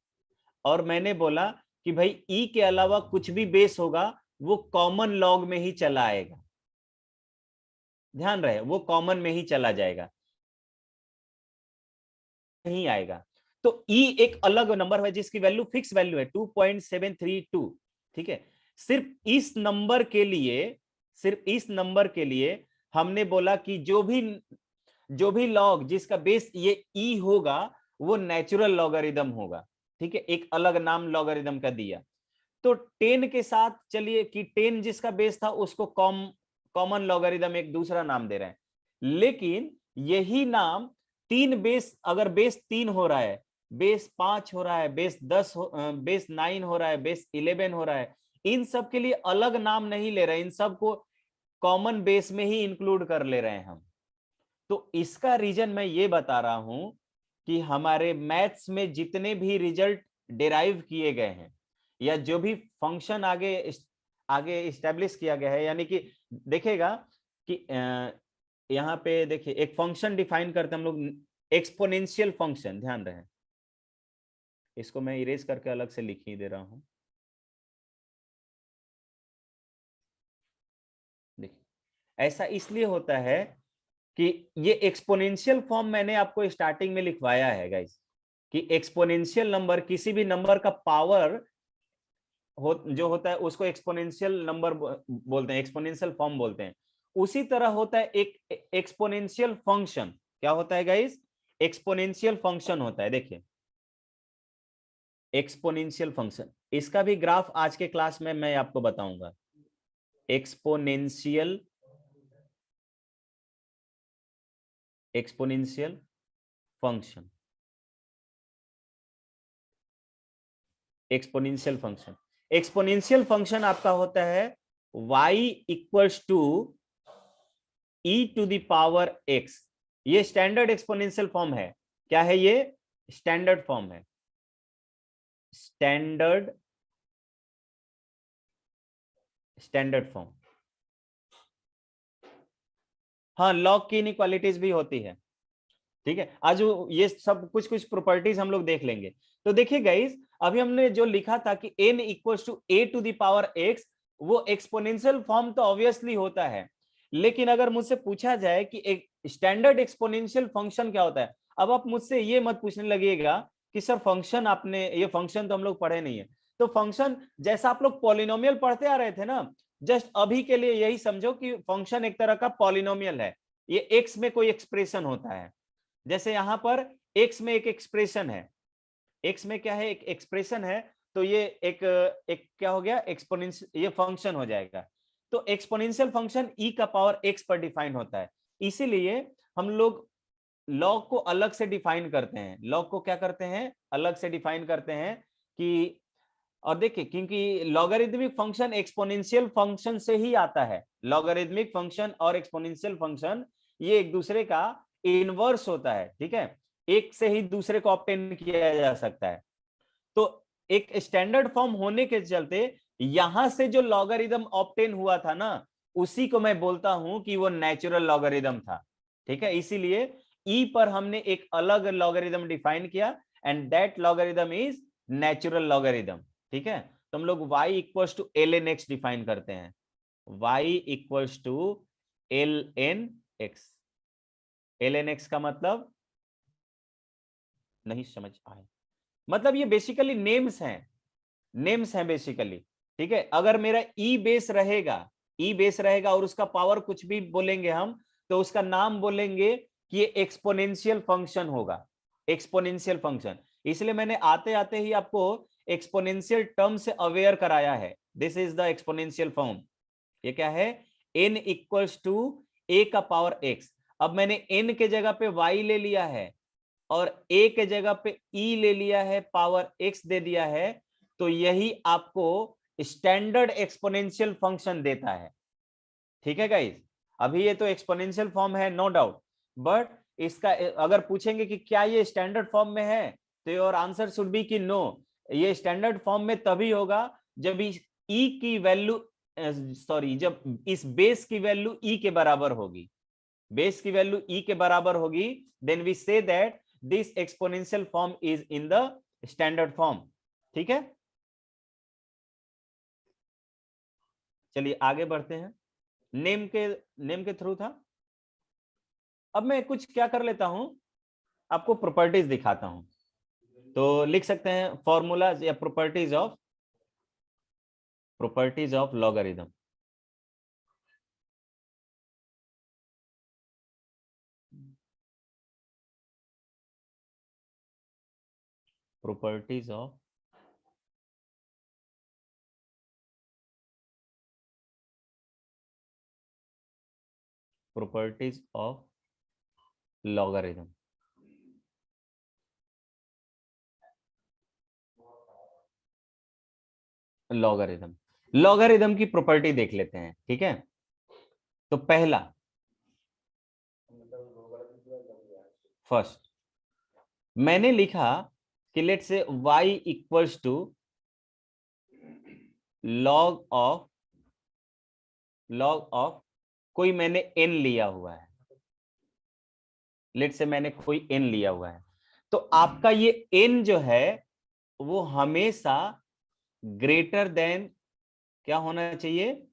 Speaker 1: और मैंने बोला कि भाई ई के अलावा कुछ भी बेस होगा वो कॉमन लॉग में ही चला आएगा, ध्यान रहे, वो कॉमन में ही चला जाएगा, नहीं आएगा। तो ई एक अलग नंबर है जिसकी वैल्यू फिक्स वैल्यू है 2.732, ठीक है। सिर्फ इस नंबर के लिए, सिर्फ इस नंबर के लिए हमने बोला कि जो भी लॉग जिसका बेस ये ई होगा वो नेचुरल लॉगरिथम होगा, ठीक है, एक अलग नाम लॉगरिथम का दिया। तो 10 के साथ चलिए कि 10 जिसका बेस था उसको कॉमन लॉगरिथम एक दूसरा नाम दे रहे हैं, लेकिन यही नाम 3 बेस, अगर बेस 3 हो रहा है, बेस 5 हो रहा है, बेस 10 बेस 9 हो रहा है, बेस 11 हो रहा है, इन सब के लिए अलग नाम नहीं ले रहे, इन सबको कॉमन बेस में ही इंक्लूड कर ले रहे हैं हम। तो इसका रीजन मैं ये बता रहा हूं कि हमारे मैथ्स में जितने भी रिजल्ट डिराइव किए गए हैं या जो भी फंक्शन आगे आगे इस्टेब्लिश किया गया है, यानी कि देखिएगा कि यहाँ पे देखिए एक फंक्शन डिफाइन करते हैं हम लोग, एक्सपोनेंशियल फंक्शन, ध्यान रहे, इसको मैं इरेज करके अलग से लिख ही दे रहा हूं। देखिए, ऐसा इसलिए होता है कि ये एक्सपोनेंशियल फॉर्म मैंने आपको स्टार्टिंग में लिखवाया है गाइस, कि एक्सपोनेंशियल नंबर किसी भी नंबर का पावर जो होता है उसको एक्सपोनेंशियल नंबर बोलते हैं, एक्सपोनेंशियल फॉर्म बोलते हैं। उसी तरह होता है एक एक्सपोनेंशियल फंक्शन, क्या होता है गाइस? एक्सपोनेंशियल फंक्शन होता है। देखिए, एक्सपोनेंशियल फंक्शन, इसका भी ग्राफ आज के क्लास में मैं आपको बताऊंगा। Exponential function, exponential function, exponential function आपका होता है y equals to e to the power x। ये स्टैंडर्ड एक्सपोनेंशियल फॉर्म है। क्या है ये? स्टैंडर्ड फॉर्म है, स्टैंडर्ड फॉर्म। हाँ, लॉग की इनइक्वालिटीज भी होती है, ठीक है। आज ये सब कुछ कुछ प्रॉपर्टीज हम लोग देख लेंगे। तो देखिए गाइस, अभी हमने जो लिखा था कि n equals to a to the power x, वो एक्सपोनेंशियल फॉर्म तो ऑब्वियसली होता है, लेकिन अगर मुझसे पूछा जाए कि एक स्टैंडर्ड एक्सपोनेंशियल फंक्शन क्या होता है, अब आप मुझसे ये मत पूछने लगिएगा कि सर फंक्शन, आपने ये फंक्शन तो हम लोग पढ़े नहीं है। तो फंक्शन जैसा आप लोग पॉलिनोमियल पढ़ते आ रहे थे ना, जस्ट अभी के लिए यही समझो कि फंक्शन एक तरह का पॉलिनोमियल है। ये एक्स में कोई एक्सप्रेशन होता है, जैसे यहां पर एक्स में एक एक्सप्रेशन है, एक्स में क्या है, एक एक्सप्रेशन है, तो ये एक एक क्या हो गया, एक्सपोनेंशियल, ये फंक्शन हो जाएगा। तो एक्सपोनेंशियल फंक्शन ई का पावर एक्स पर डिफाइन होता है, इसीलिए हम लोग लॉग को अलग से डिफाइन करते हैं। लॉग को क्या करते हैं, अलग से डिफाइन करते हैं कि, और देखिए क्योंकि लॉगरिथमिक फंक्शन एक्सपोनेंशियल फंक्शन से ही आता है, लॉगरिथमिक फंक्शन और एक्सपोनेंशियल फंक्शन ये एक दूसरे का इनवर्स होता है, ठीक है, एक से ही दूसरे को ऑब्टेन किया जा सकता है। तो एक स्टैंडर्ड फॉर्म होने के चलते यहां से जो लॉगरिथम ऑब्टेन हुआ था ना, उसी को मैं बोलता हूं कि वो नेचुरल लॉगरिथम था, ठीक है। इसीलिए ई पर हमने एक अलग लॉगरिथम डिफाइन किया, and that logarithm is natural logarithm, ठीक है। तो हम लोग y equals to L N X define करते हैं, y equals to L N X. L N X का मतलब नहीं समझ आए, मतलब ये बेसिकली नेम्स हैं, नेम्स हैं बेसिकली, ठीक है। अगर मेरा ई बेस रहेगा, ई बेस रहेगा और उसका पावर कुछ भी बोलेंगे हम, तो उसका नाम बोलेंगे कि ये एक्सपोनेंशियल फंक्शन होगा, एक्सपोनेंशियल फंक्शन। इसलिए मैंने आते आते ही आपको एक्सपोनेंशियल टर्म से अवेयर कराया है। This is the exponential form. ये क्या है, n इक्वल्स टू a का पावर x। अब मैंने n के जगह पे y ले लिया है और a के जगह पे e ले लिया है, पावर x दे दिया है, तो यही आपको स्टैंडर्ड एक्सपोनेंशियल फंक्शन देता है, ठीक है गाइस। अभी ये तो एक्सपोनेंशियल फॉर्म है, नो डाउट, बट इसका अगर पूछेंगे कि क्या ये स्टैंडर्ड फॉर्म में है, तो योर आंसर शुड बी कि नो। ये स्टैंडर्ड फॉर्म में तभी होगा जब इस ई की वैल्यू, सॉरी, जब इस बेस की वैल्यू ई के बराबर होगी, बेस की वैल्यू ई के बराबर होगी, then we say that this exponential form is in the standard form, ठीक है। चलिए आगे बढ़ते हैं, नेम के थ्रू था। अब मैं कुछ क्या कर लेता हूं, आपको प्रॉपर्टीज दिखाता हूं। तो लिख सकते हैं फॉर्मूलाज या properties of logarithm. Properties of logarithm. Logarithm की प्रॉपर्टी देख लेते हैं, ठीक है। तो पहला, फर्स्ट मैंने लिखा कि let say y equals to log of कोई मैंने n लिया हुआ है, लेट से मैंने कोई n लिया हुआ है, तो आपका ये n जो है वो हमेशा ग्रेटर देन क्या होना चाहिए,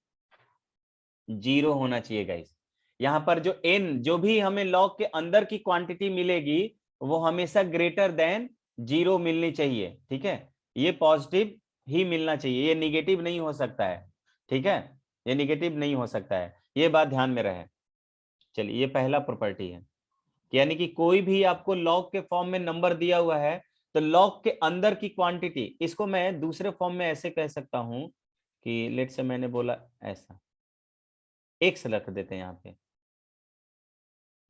Speaker 1: 0 होना चाहिए गाइस। यहां पर जो n, जो भी हमें लॉग के अंदर की क्वांटिटी मिलेगी, वो हमेशा ग्रेटर देन 0 मिलनी चाहिए, ठीक है। ये पॉजिटिव ही मिलना चाहिए, ये निगेटिव नहीं हो सकता है, ठीक है, ये निगेटिव नहीं हो सकता है, ये बात ध्यान में रहे। चलिए, ये पहला प्रॉपर्टी है, यानी कि कोई भी आपको लॉग के फॉर्म में नंबर दिया हुआ है, तो लॉग के अंदर की क्वांटिटी, इसको मैं दूसरे फॉर्म में ऐसे कह सकता हूं कि लेट से मैंने बोला ऐसा, एक्स रख देते हैं यहाँ पे,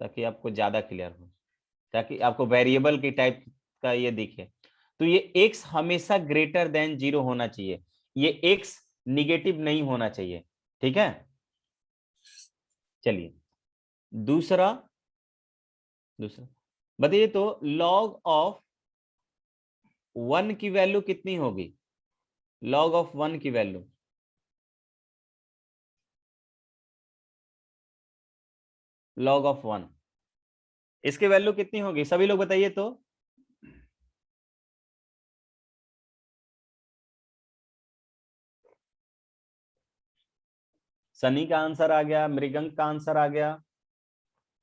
Speaker 1: ताकि आपको ज्यादा क्लियर हो, ताकि आपको वेरिएबल की टाइप का ये दिखे। तो ये एक्स हमेशा ग्रेटर देन 0 होना चाहिए, ये एक्स निगेटिव नहीं होना चाहिए, ठीक है। चलिए दूसरा दूसरा बताइए, तो लॉग ऑफ 1 की वैल्यू कितनी होगी, लॉग ऑफ 1 की वैल्यू, log of 1, इसकी वैल्यू कितनी होगी सभी लोग बताइए तो। सनी का आंसर आ गया, मृगंक का आंसर आ गया,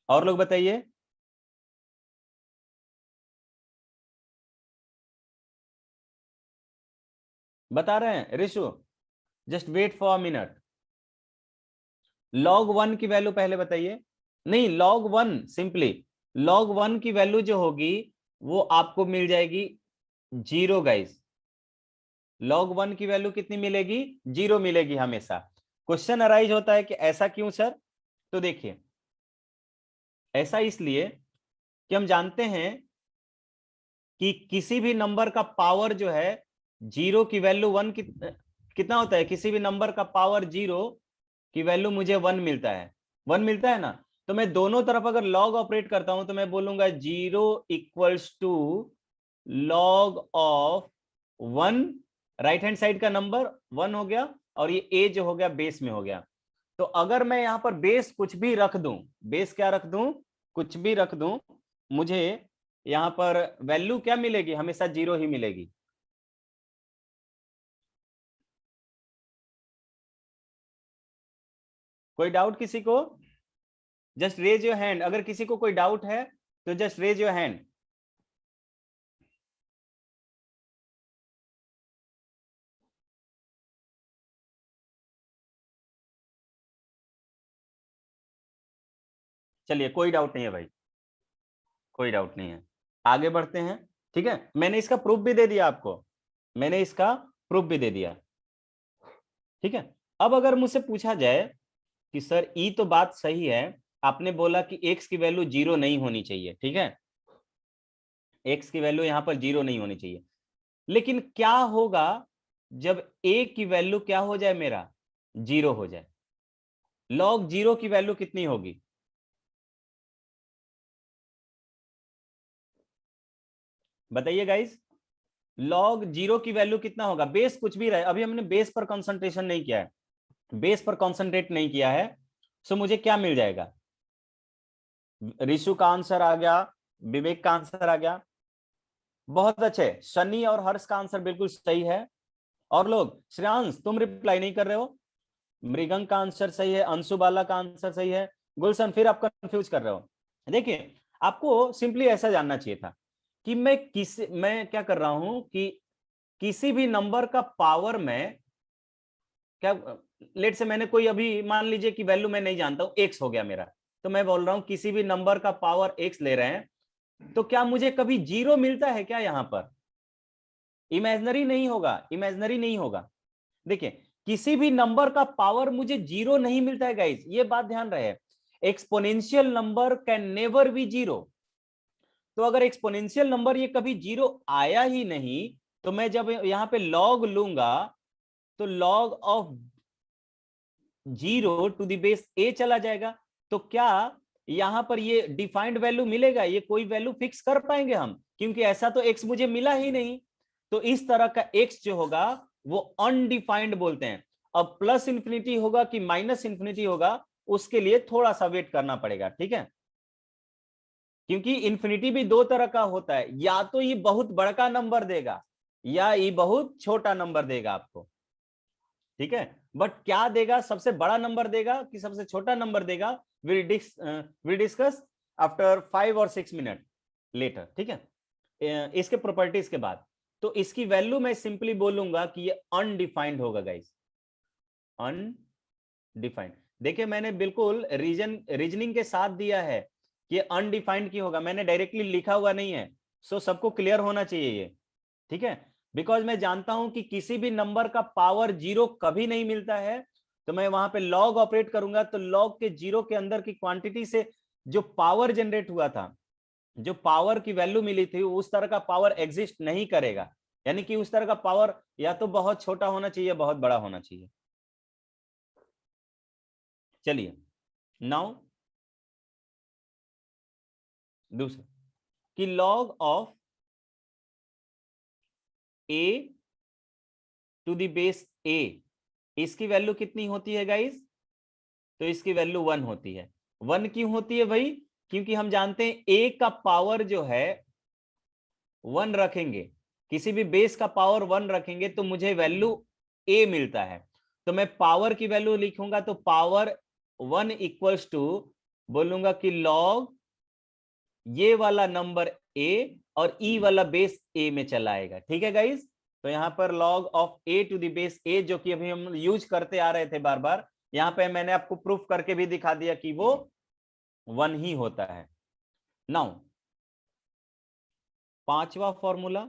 Speaker 1: और लोग बताइए। बता रहे हैं Rishu, just wait for a minute. log 1 की वैल्यू पहले बताइए। नहीं, log 1 सिंपली log 1 की वैल्यू जो होगी वो आपको मिल जाएगी 0 गाइस। log 1 की वैल्यू कितनी मिलेगी? 0 मिलेगी हमेशा। क्वेश्चन अराइज होता है कि ऐसा क्यों सर? तो देखिए, ऐसा इसलिए कि हम जानते हैं कि किसी भी नंबर का पावर जो है 0 की वैल्यू 1 कितना होता है? किसी भी नंबर का पावर 0 की वैल्यू मुझे 1 मिलता है, 1 मिलता है ना। तो मैं दोनों तरफ अगर लॉग ऑपरेट करता हूं तो मैं बोलूंगा 0 equals to log of 1, right hand side का नंबर 1 हो गया, और ये ए जो हो गया बेस में हो गया। तो अगर मैं यहां पर बेस कुछ भी रख दूं, बेस क्या रख दूं? कुछ भी रख दूं, मुझे यहां पर वैल्यू क्या मिलेगी? हमेशा 0 ही मिलेगी। कोई डाउट किसी को? जस्ट रेज योर हैंड, अगर किसी को कोई डाउट है तो जस्ट रेज योर हैंड। चलिए, कोई डाउट नहीं है भाई, कोई डाउट नहीं है, आगे बढ़ते हैं। ठीक है, मैंने इसका प्रूफ भी दे दिया आपको, मैंने इसका प्रूफ भी दे दिया। ठीक है, अब अगर मुझसे पूछा जाए कि सर ई तो बात सही है, आपने बोला कि एक्स की वैल्यू 0 नहीं होनी चाहिए, ठीक है, एक्स की वैल्यू यहां पर 0 नहीं होनी चाहिए, लेकिन क्या होगा जब ए की वैल्यू क्या हो जाए? मेरा 0 हो जाए। लॉग 0 की वैल्यू कितनी होगी? बताइए गाइस, लॉग 0 की वैल्यू कितना होगा? बेस कुछ भी रहे, अभी हमने बेस पर कंसंट्रेशन नहीं किया है, बेस पर कंसंट्रेट नहीं किया है, सो मुझे क्या मिल जाएगा? ऋषु का आंसर आ गया, विवेक का आंसर आ गया, बहुत अच्छे। सनी और हर्ष का आंसर बिल्कुल सही है। और लोग, श्रेयांश तुम रिप्लाई नहीं कर रहे हो। मृगंक का आंसर सही है, अंशु बाला का आंसर सही है, गुलशन फिर आप कंफ्यूज कर रहे हो। देखिए, आपको सिंपली ऐसा जानना चाहिए था कि मैं क्या कर रहा हूं कि किसी भी नंबर का पावर में क्या, लेट से मैंने कोई अभी मान लीजिए कि वैल्यू मैं नहीं जानता हूं, एक्स हो गया मेरा, तो मैं बोल रहा हूं किसी भी नंबर का पावर एक्स ले रहे हैं, तो क्या मुझे कभी 0 मिलता है क्या? यहां पर इमेजिनरी नहीं होगा, इमेजिनरी नहीं होगा। देखिए, किसी भी नंबर का पावर मुझे 0 नहीं मिलता है गाइस, ये बात ध्यान रहे। Exponential number can never be 0। तो अगर एक्सपोनेंशियल नंबर ये कभी 0 आया ही नहीं, तो मैं जब यहां पे लॉग लूंगा तो log of 0 to the base a चला जाएगा। तो क्या यहां पर ये डिफाइंड वैल्यू मिलेगा? ये कोई वैल्यू फिक्स कर पाएंगे हम? क्योंकि ऐसा तो एक्स मुझे मिला ही नहीं। तो इस तरह का एक्स जो होगा वो अनडिफाइंड बोलते हैं। अब प्लस इंफिनिटी होगा कि माइनस इंफिनिटी होगा, उसके लिए थोड़ा सा वेट करना पड़ेगा, ठीक है। क्योंकि इंफिनिटी भी दो तरह का होता है, या तो ये बहुत बड़ा नंबर देगा या ये बहुत छोटा नंबर देगा आपको, ठीक है। बट क्या देगा, सबसे बड़ा नंबर देगा कि सबसे छोटा नंबर देगा, विल डिस्कस आफ्टर 5 और 6 मिनट लेटर, ठीक है, इसके प्रॉपर्टीज के बाद। तो इसकी वैल्यू मैं सिंपली बोलूंगा कि ये अनडिफाइंड होगा गाइस, अनडिफाइंड। देखिए, मैंने बिल्कुल रीजनिंग के साथ दिया है कि ये अनडिफाइंड क्यों होगा, मैंने डायरेक्टली लिखा हुआ नहीं है। सो सबको क्लियर होना चाहिए ये, ठीक है। बिकॉज मैं जानता हूं कि किसी भी नंबर का पावर 0 कभी नहीं मिलता है, तो मैं वहां पे लॉग ऑपरेट करूंगा तो लॉग के 0 के अंदर की क्वांटिटी से जो पावर जनरेट हुआ था, जो पावर की वैल्यू मिली थी, उस तरह का पावर एग्जिस्ट नहीं करेगा। यानी कि उस तरह का पावर या तो बहुत छोटा होना चाहिए, बहुत बड़ा होना चाहिए। चलिए, नाउ दूसरा कि log of A to the base a, इसकी वैल्यू कितनी होती है गाइस? तो इसकी वैल्यू 1 होती है। 1 क्यों होती है भाई? क्योंकि हम जानते हैं a का पावर जो है 1 रखेंगे, किसी भी बेस का पावर 1 रखेंगे तो मुझे वैल्यू a मिलता है। तो मैं पावर की वैल्यू लिखूंगा तो पावर 1 इक्वल्स टू बोलूंगा कि लॉग ये वाला नंबर a और e वाला बेस a में चला आएगा। ठीक है गाइस, तो यहां पर log of a to the base a जो कि अभी हम यूज करते आ रहे थे बार बार, यहां पे मैंने आपको प्रूफ करके भी दिखा दिया कि वो 1 ही होता है। नाउ पांचवा फॉर्मूला,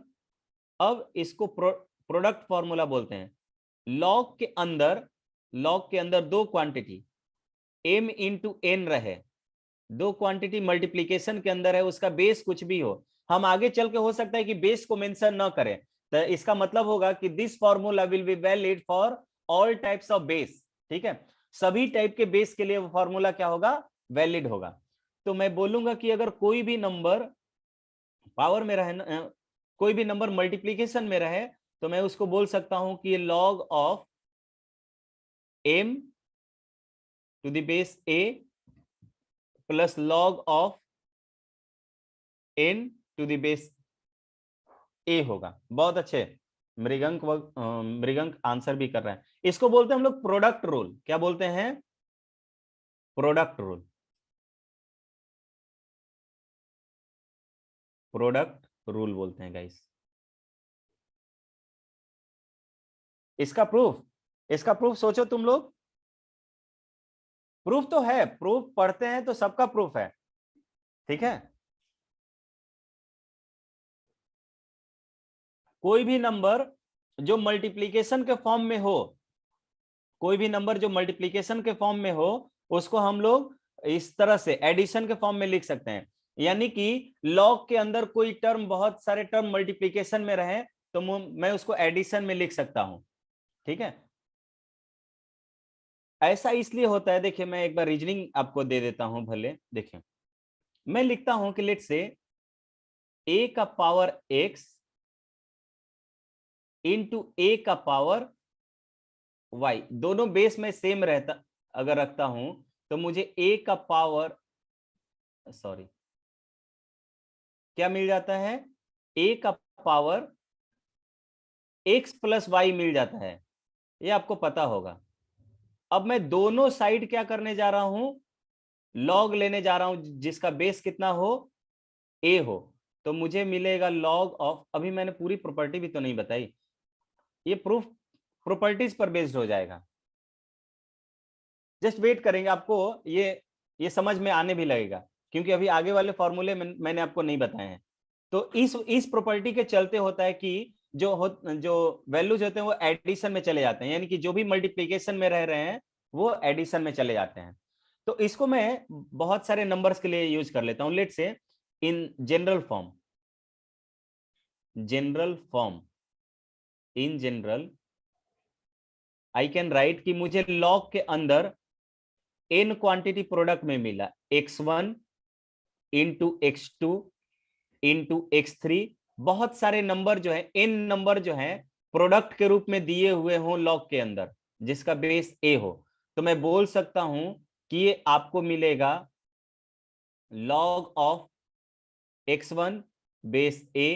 Speaker 1: अब इसको प्रोडक्ट फॉर्मूला बोलते हैं। लॉग के अंदर दो क्वांटिटी m इंटू n रहे, दो क्वांटिटी मल्टीप्लीकेशन के अंदर है, उसका बेस कुछ भी हो, हम आगे चल के हो सकता है कि बेस को मेंशन ना करें, तो इसका मतलब होगा कि this formula will be valid for all types of base. ठीक है, सभी टाइप के बेस के लिए वो फॉर्मूला क्या होगा? वैलिड होगा। तो मैं बोलूंगा कि अगर कोई भी नंबर पावर में रहे, कोई भी नंबर मल्टीप्लीकेशन में रहे, तो मैं उसको बोल सकता हूं कि log of m to the base a plus log of n to the base a होगा। बहुत अच्छे, मृगंक आंसर भी कर रहे हैं। इसको बोलते हैं हम लोग प्रोडक्ट रूल। क्या बोलते हैं? Product rule. प्रोडक्ट रूल बोलते हैं गाइस। इसका प्रूफ सोचो तुम लोग। प्रूफ तो है, प्रूफ पढ़ते हैं तो सबका प्रूफ है। ठीक है, कोई भी नंबर जो मल्टीप्लीकेशन के फॉर्म में हो, कोई भी नंबर जो मल्टीप्लीकेशन के फॉर्म में हो, उसको हम लोग इस तरह से एडिशन के फॉर्म में लिख सकते हैं। यानी कि लॉग के अंदर कोई टर्म, बहुत सारे टर्म मल्टीप्लीकेशन में रहे, तो मैं उसको एडिशन में लिख सकता हूं। ठीक है, ऐसा इसलिए होता है। देखिए, मैं एक बार रीजनिंग आपको दे देता हूं भले। देखिए, मैं लिखता हूं कि लेट से a का पावर x इंटू a का पावर y, दोनों बेस में सेम रहता अगर रखता हूं, तो मुझे a का पावर, सॉरी, क्या मिल जाता है? a का पावर x प्लस वाई मिल जाता है, ये आपको पता होगा। अब मैं दोनों साइड क्या करने जा रहा हूं? लॉग लेने जा रहा हूं, जिसका बेस कितना हो? a हो। तो मुझे मिलेगा लॉग ऑफ, अभी मैंने पूरी प्रॉपर्टी भी तो नहीं बताई, ये प्रूफ प्रॉपर्टीज पर बेस्ड हो जाएगा। जस्ट वेट करेंगे, आपको ये समझ में आने भी लगेगा, क्योंकि अभी आगे वाले फॉर्मूले मैंने आपको नहीं बताए हैं। तो इस प्रॉपर्टी के चलते होता है कि जो वैल्यूज होते हैं वो एडिशन में चले जाते हैं, यानी कि जो भी मल्टीप्लीकेशन में रह रहे हैं वो एडिशन में चले जाते हैं। तो इसको मैं बहुत सारे नंबर्स के लिए यूज कर लेता हूं। लेट से in general form in general I can write कि मुझे लॉग के अंदर n क्वांटिटी प्रोडक्ट में मिला, x1 into x2 into x3, बहुत सारे नंबर जो है, n नंबर जो है प्रोडक्ट के रूप में दिए हुए हों लॉग के अंदर, जिसका बेस a हो, तो मैं बोल सकता हूं कि ये आपको मिलेगा log of x1 base a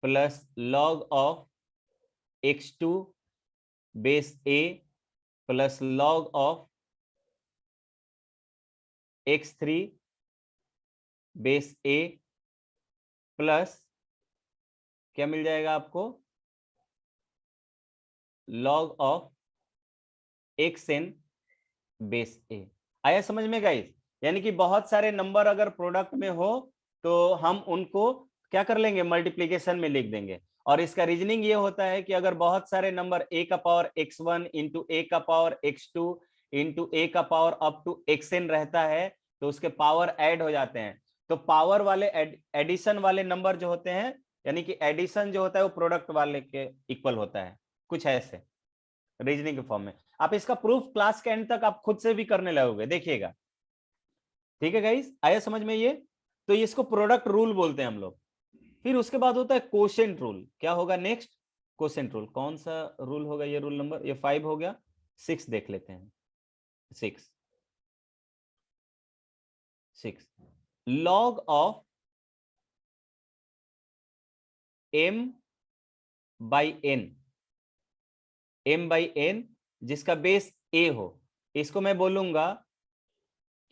Speaker 1: plus log of x2 base a plus log of x3 base a plus क्या मिल जाएगा आपको? Log of xn base a। आया समझ में गाइस? यानी कि बहुत सारे नंबर अगर प्रोडक्ट में हो तो हम उनको क्या कर लेंगे? मल्टीप्लीकेशन में लिख देंगे। और इसका रीजनिंग ये होता है कि अगर बहुत सारे नंबर a का पावर x1 इंटू a का पावर x2 इंटू a का पावर अप टू xn रहता है, तो उसके पावर ऐड हो जाते हैं। तो पावर वाले एडिशन वाले नंबर जो होते हैं, यानी कि एडिशन जो होता है वो प्रोडक्ट वाले के इक्वल होता है, कुछ ऐसे रीजनिंग के फॉर्म में। आप इसका प्रूफ क्लास के एंड तक आप खुद से भी करने लगोगे, देखिएगा। ठीक है गाइस, आया समझ में ये? तो इसको प्रोडक्ट रूल बोलते हैं हम लोग। फिर उसके बाद होता है कोशेंट रूल। क्या होगा नेक्स्ट? Quotient rule. कौन सा रूल होगा ये? रूल नंबर, ये 5 हो गया, 6 देख लेते हैं। 6 6 log of m by n, m by n जिसका बेस a हो, इसको मैं बोलूंगा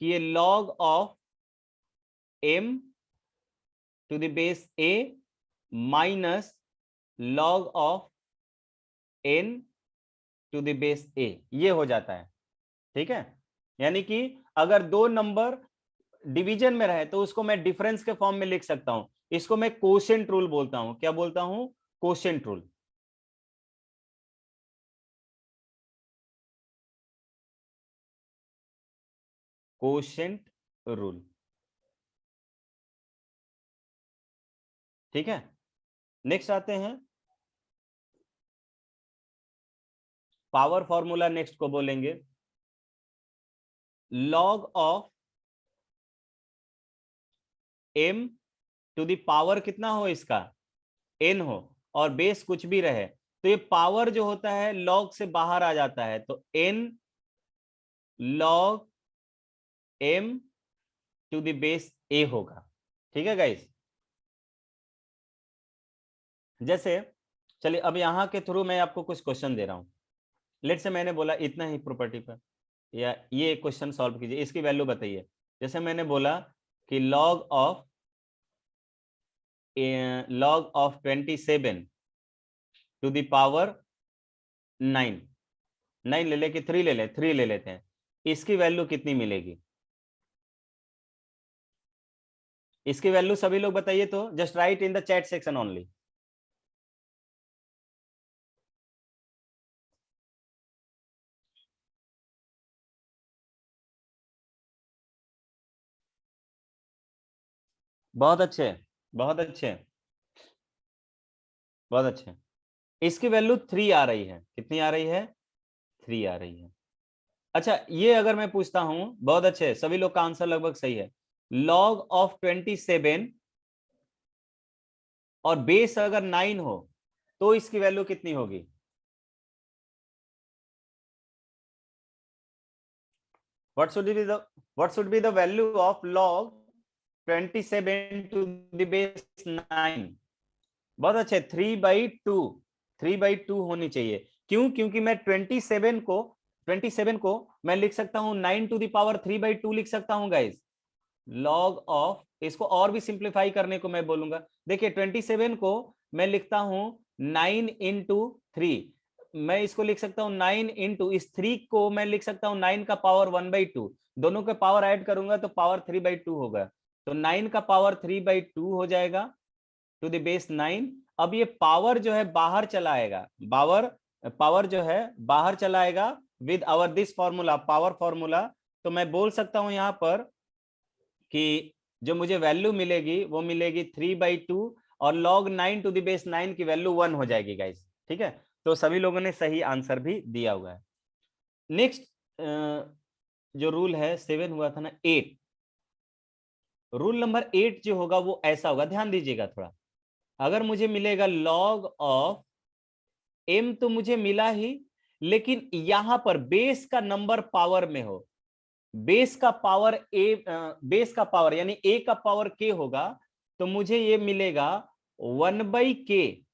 Speaker 1: कि ये log of m to the base a minus log of n to the base a, ये हो जाता है। ठीक है, यानी कि अगर दो नंबर डिवीजन में रहे तो उसको मैं डिफरेंस के फॉर्म में लिख सकता हूं, इसको मैं कोशेंट रूल बोलता हूं। क्या बोलता हूं? Quotient rule. कोशेंट रूल, ठीक है। नेक्स्ट आते हैं पावर फॉर्मूला, नेक्स्ट को बोलेंगे log of m to the power कितना हो इसका, n हो, और बेस कुछ भी रहे, तो ये पावर जो होता है लॉग से बाहर आ जाता है, तो n log m to the base a होगा। ठीक है गाइस, जैसे चलिए अब यहां के थ्रू मैं आपको कुछ क्वेश्चन दे रहा हूं। लेट से मैंने बोला इतना ही प्रॉपर्टी पर, या ये क्वेश्चन सॉल्व कीजिए, इसकी वैल्यू बताइए। जैसे मैंने बोला कि log of 27 to the power 9, 9 ले ले कि 3 ले ले, 3 ले लेते हैं, इसकी वैल्यू कितनी मिलेगी? इसकी वैल्यू सभी लोग बताइए, तो just right in the chat section only. बहुत अच्छे, बहुत अच्छे, बहुत अच्छे। इसकी वैल्यू 3 आ रही है। कितनी आ रही है? 3 आ रही है। अच्छा, ये अगर मैं पूछता हूं, बहुत अच्छे, सभी लोग का आंसर लगभग सही है। log of 27 और बेस अगर 9 हो तो इसकी वैल्यू कितनी होगी? What should be the value of log 27 to the base 9? बहुत अच्छे, 3/2, 3/2 होनी चाहिए। क्यों? क्योंकि मैं 27 को मैं लिख सकता हूं 9 टू द पावर 3/2 लिख सकता हूं गाइस। लॉग ऑफ, इसको और भी सिंप्लीफाई करने को मैं बोलूंगा। देखिए 27 को मैं लिखता हूं 9 इंटू 3, मैं इसको लिख सकता हूं 9 इंटू, इस 3 को मैं लिख सकता हूं 9 का पावर 1/2, दोनों के पावर ऐड करूंगा तो पावर 3/2 होगा, तो 9 का पावर 3/2 हो जाएगा टू द बेस 9। अब ये पावर जो है बाहर चलाएगा, पावर जो है बाहर चलाएगा with our this formula, power formula. तो मैं बोल सकता हूं यहां पर कि जो मुझे वैल्यू मिलेगी वो मिलेगी 3/2, और log 9 टू द बेस 9 की वैल्यू 1 हो जाएगी गाइस। ठीक है, तो सभी लोगों ने सही आंसर भी दिया हुआ है। नेक्स्ट जो रूल है 7 हुआ था ना, 8, रूल नंबर 8 जो होगा वो ऐसा होगा, ध्यान दीजिएगा थोड़ा। अगर मुझे मिलेगा log ऑफ m, तो मुझे मिला ही, लेकिन यहां पर बेस का नंबर पावर में हो, बेस का पावर बेस का पावर यानी a का पावर k होगा, तो मुझे ये मिलेगा 1/k,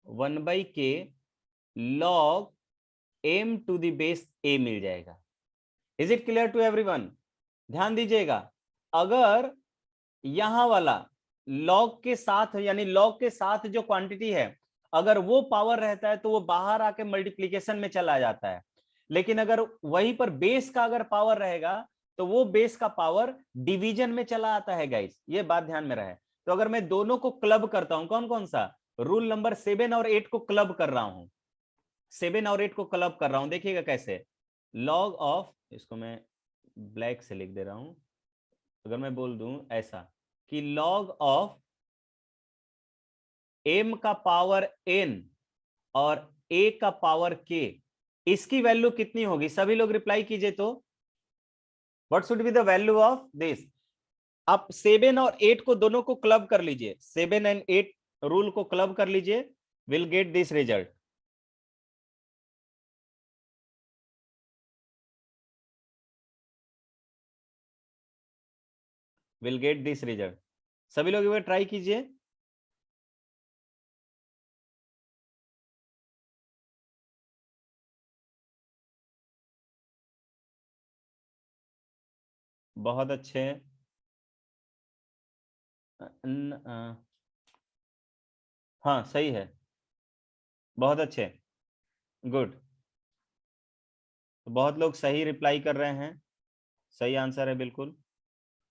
Speaker 1: 1/k log m to the base a मिल जाएगा। Is it clear to everyone? ध्यान दीजिएगा, अगर यहां वाला लॉग के साथ, यानी लॉग के साथ जो क्वांटिटी है, अगर वो पावर रहता है तो वो बाहर आके मल्टीप्लीकेशन में चला जाता है, लेकिन अगर वहीं पर बेस का अगर पावर रहेगा तो वो बेस का पावर डिवीजन में चला आता है गाइस, ये बात ध्यान में रहे। तो अगर मैं दोनों को क्लब करता हूं, कौन कौन सा, रूल नंबर 7 और 8 को क्लब कर रहा हूं, 7 और 8 को क्लब कर रहा हूं, देखिएगा कैसे। लॉग ऑफ, इसको मैं ब्लैक से लिख दे रहा हूं, अगर मैं बोल दूं ऐसा कि log ऑफ m का पावर n और a का पावर k, इसकी वैल्यू कितनी होगी? सभी लोग रिप्लाई कीजिए। तो what should be the value of this? आप 7 और 8 को दोनों को क्लब कर लीजिए, 7 एंड 8 रूल को क्लब कर लीजिए, will get this result. Will get this result. सभी लोग एक बार ट्राई कीजिए। बहुत अच्छे। हाँ सही है, बहुत अच्छे, गुड। बहुत लोग सही रिप्लाई कर रहे हैं, सही आंसर है बिल्कुल।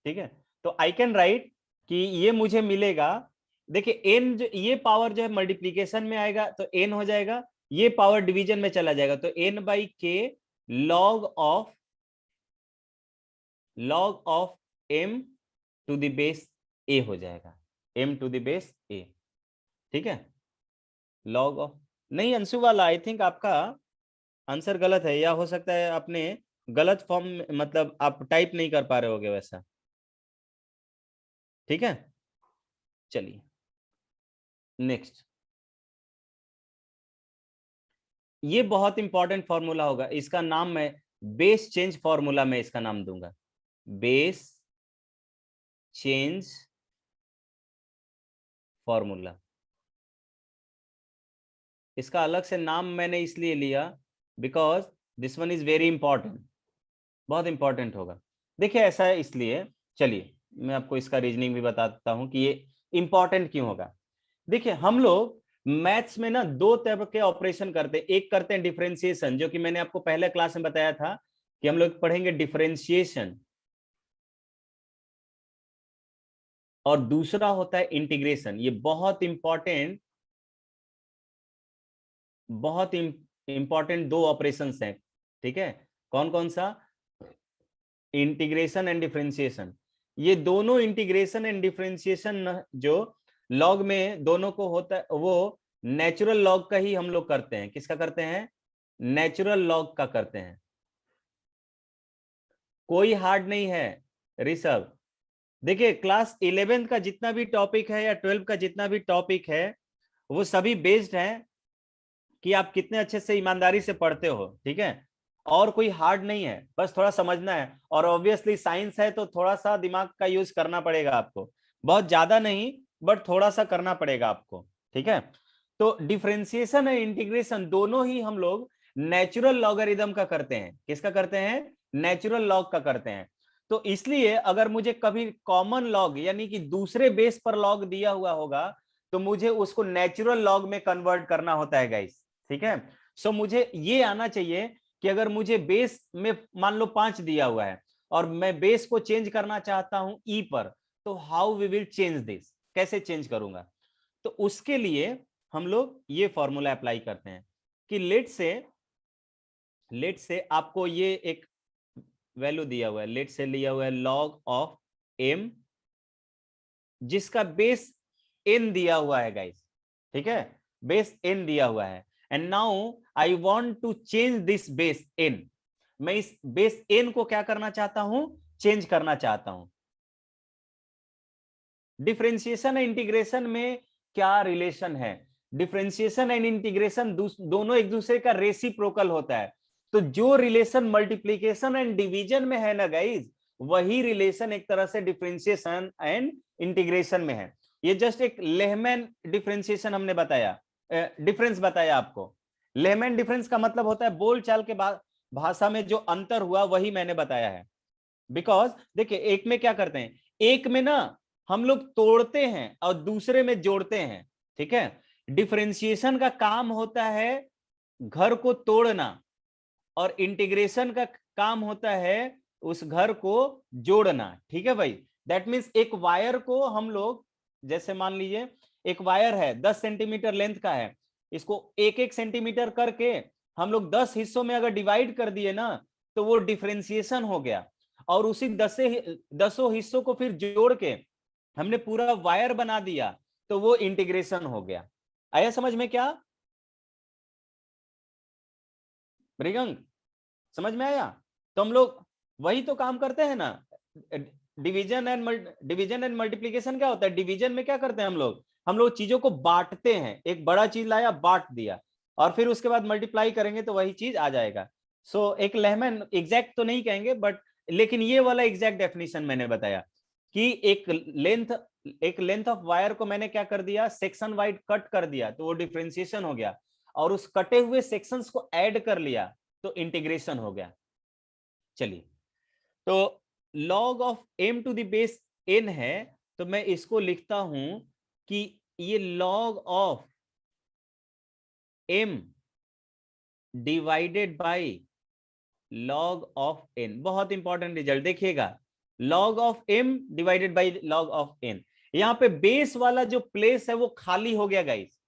Speaker 1: ठीक है, तो आई कैन राइट कि ये मुझे मिलेगा। देखिए एन जो ये पावर जो है मल्टीप्लीकेशन में आएगा तो एन हो जाएगा, ये पावर डिवीजन में चला जाएगा तो n by k log of m to the base a हो जाएगा, m to the base a. ठीक है, लॉग ऑफ, नहीं अंशु वाला आई थिंक आपका आंसर गलत है, या हो सकता है आपने गलत फॉर्म, मतलब आप टाइप नहीं कर पा रहे होगे वैसा। ठीक है, चलिए नेक्स्ट। ये बहुत इंपॉर्टेंट फॉर्मूला होगा, इसका नाम मैं बेस चेंज फॉर्मूला में इसका नाम दूंगा, बेस चेंज फॉर्मूला। इसका अलग से नाम मैंने इसलिए लिया because this one is very important, बहुत इंपॉर्टेंट होगा। देखिए ऐसा है इसलिए, चलिए मैं आपको इसका रीजनिंग भी बताता हूं कि ये इंपॉर्टेंट क्यों होगा। देखिए हम लोग मैथ्स में ना दो तरह के ऑपरेशन करते हैं, एक करते हैं डिफरेंशिएशन, जो कि मैंने आपको पहले क्लास में बताया था कि हम लोग पढ़ेंगे डिफरेंशिएशन, और दूसरा होता है इंटीग्रेशन। ये बहुत इंपॉर्टेंट दो ऑपरेशंस हैं। ठीक है, कौन कौन सा? Integration and differentiation. ये दोनों इंटीग्रेशन एंड डिफरेंशिएशन जो लॉग में दोनों को होता है, वो नेचुरल लॉग का ही हम लोग करते हैं। किसका करते हैं? नेचुरल लॉग का करते हैं। कोई हार्ड नहीं है ऋषभ। देखिए क्लास 11 का जितना भी टॉपिक है या 12 का जितना भी टॉपिक है, वो सभी बेस्ड है कि आप कितने अच्छे से ईमानदारी से पढ़ते हो। ठीक है, और कोई हार्ड नहीं है, बस थोड़ा समझना है। और ऑब्वियसली साइंस है तो थोड़ा सा दिमाग का यूज करना पड़ेगा आपको, बहुत ज्यादा नहीं बट थोड़ा सा करना पड़ेगा आपको। ठीक है, तो डिफरेंशिएशन और इंटीग्रेशन दोनों ही हम लोग नेचुरल लॉगरिदम का करते हैं। किसका करते हैं? नेचुरल लॉग का करते हैं। तो इसलिए अगर मुझे कभी कॉमन लॉग यानी कि दूसरे बेस पर लॉग दिया हुआ होगा तो मुझे उसको नेचुरल लॉग में कन्वर्ट करना होता है गाइस। ठीक है, सो मुझे ये आना चाहिए कि अगर मुझे बेस में मान लो 5 दिया हुआ है और मैं बेस को चेंज करना चाहता हूं ई पर, तो how we will change this, कैसे चेंज करूंगा? तो उसके लिए हम लोग ये फॉर्मूला अप्लाई करते हैं कि लेट से आपको ये एक वैल्यू दिया हुआ है, लेट से लिया हुआ है लॉग ऑफ एम जिसका बेस एन दिया हुआ है गाइस। ठीक है, बेस एन दिया हुआ है, and now I want to change this base N. मैं इस बेस एन को क्या करना चाहता हूं? चेंज करना चाहता हूं। डिफरेंशिएशन एंड इंटीग्रेशन में क्या रिलेशन है? डिफरेंशिएशन एंड इंटीग्रेशन दोनों एक दूसरे का रेसिप्रोकल होता है। तो जो रिलेशन मल्टीप्लीकेशन एंड डिवीजन में है ना गाइज, वही रिलेशन एक तरह से डिफरेंशिएशन एंड इंटीग्रेशन में है। ये जस्ट एक लेहमैन डिफरेंशिएशन हमने बताया, डिफरेंस बताया आपको। लेहमैन डिफरेंस का मतलब होता है बोलचाल के भाषा में जो अंतर हुआ वही मैंने बताया है। बिकॉज देखिए एक में क्या करते हैं, एक में ना हम लोग तोड़ते हैं और दूसरे में जोड़ते हैं। ठीक है, डिफरेंशिएशन का काम होता है घर को तोड़ना और इंटीग्रेशन का काम होता है उस घर को जोड़ना। ठीक है भाई, दैट मीन्स एक वायर को हम लोग, जैसे मान लीजिए एक वायर है 10 सेंटीमीटर लेंथ का है, इसको 1-1 सेंटीमीटर करके हम लोग 10 हिस्सों में अगर डिवाइड कर दिए ना तो वो डिफरेंशिएशन हो गया। और उसी 10 हिस्सों को फिर जोड़ के हमने पूरा वायर बना दिया तो वो इंटीग्रेशन हो गया। आया समझ में क्या मृगंग? समझ में आया? तो हम लोग वही तो काम करते हैं ना। डिवीजन एंड मल्टीप्लीकेशन क्या होता है? डिवीजन में क्या करते हैं हम लोग चीजों को बांटते हैं। एक बड़ा चीज लाया, बांट दिया, और फिर उसके बाद मल्टीप्लाई करेंगे तो वही चीज आ जाएगा। सो एक लेहमैन एग्जैक्ट तो नहीं कहेंगे बट लेकिन ये वाला एग्जैक्ट डेफिनेशन मैंने बताया। कि एक लेंथ ऑफ वायर को मैंने क्या कर दिया, सेक्शन वाइज कट कर दिया, तो वो डिफरेंशिएशन हो गया, और उस कटे हुए सेक्शंस को ऐड कर लिया तो इंटीग्रेशन हो गया। चलिए, तो log of m to the base n है, तो मैं इसको लिखता हूं कि ये log of m divided by log of n। बहुत इंपॉर्टेंट रिजल्ट देखिएगा, log of m divided by log of n। यहां पे बेस वाला जो प्लेस है वो खाली हो गया गाइस।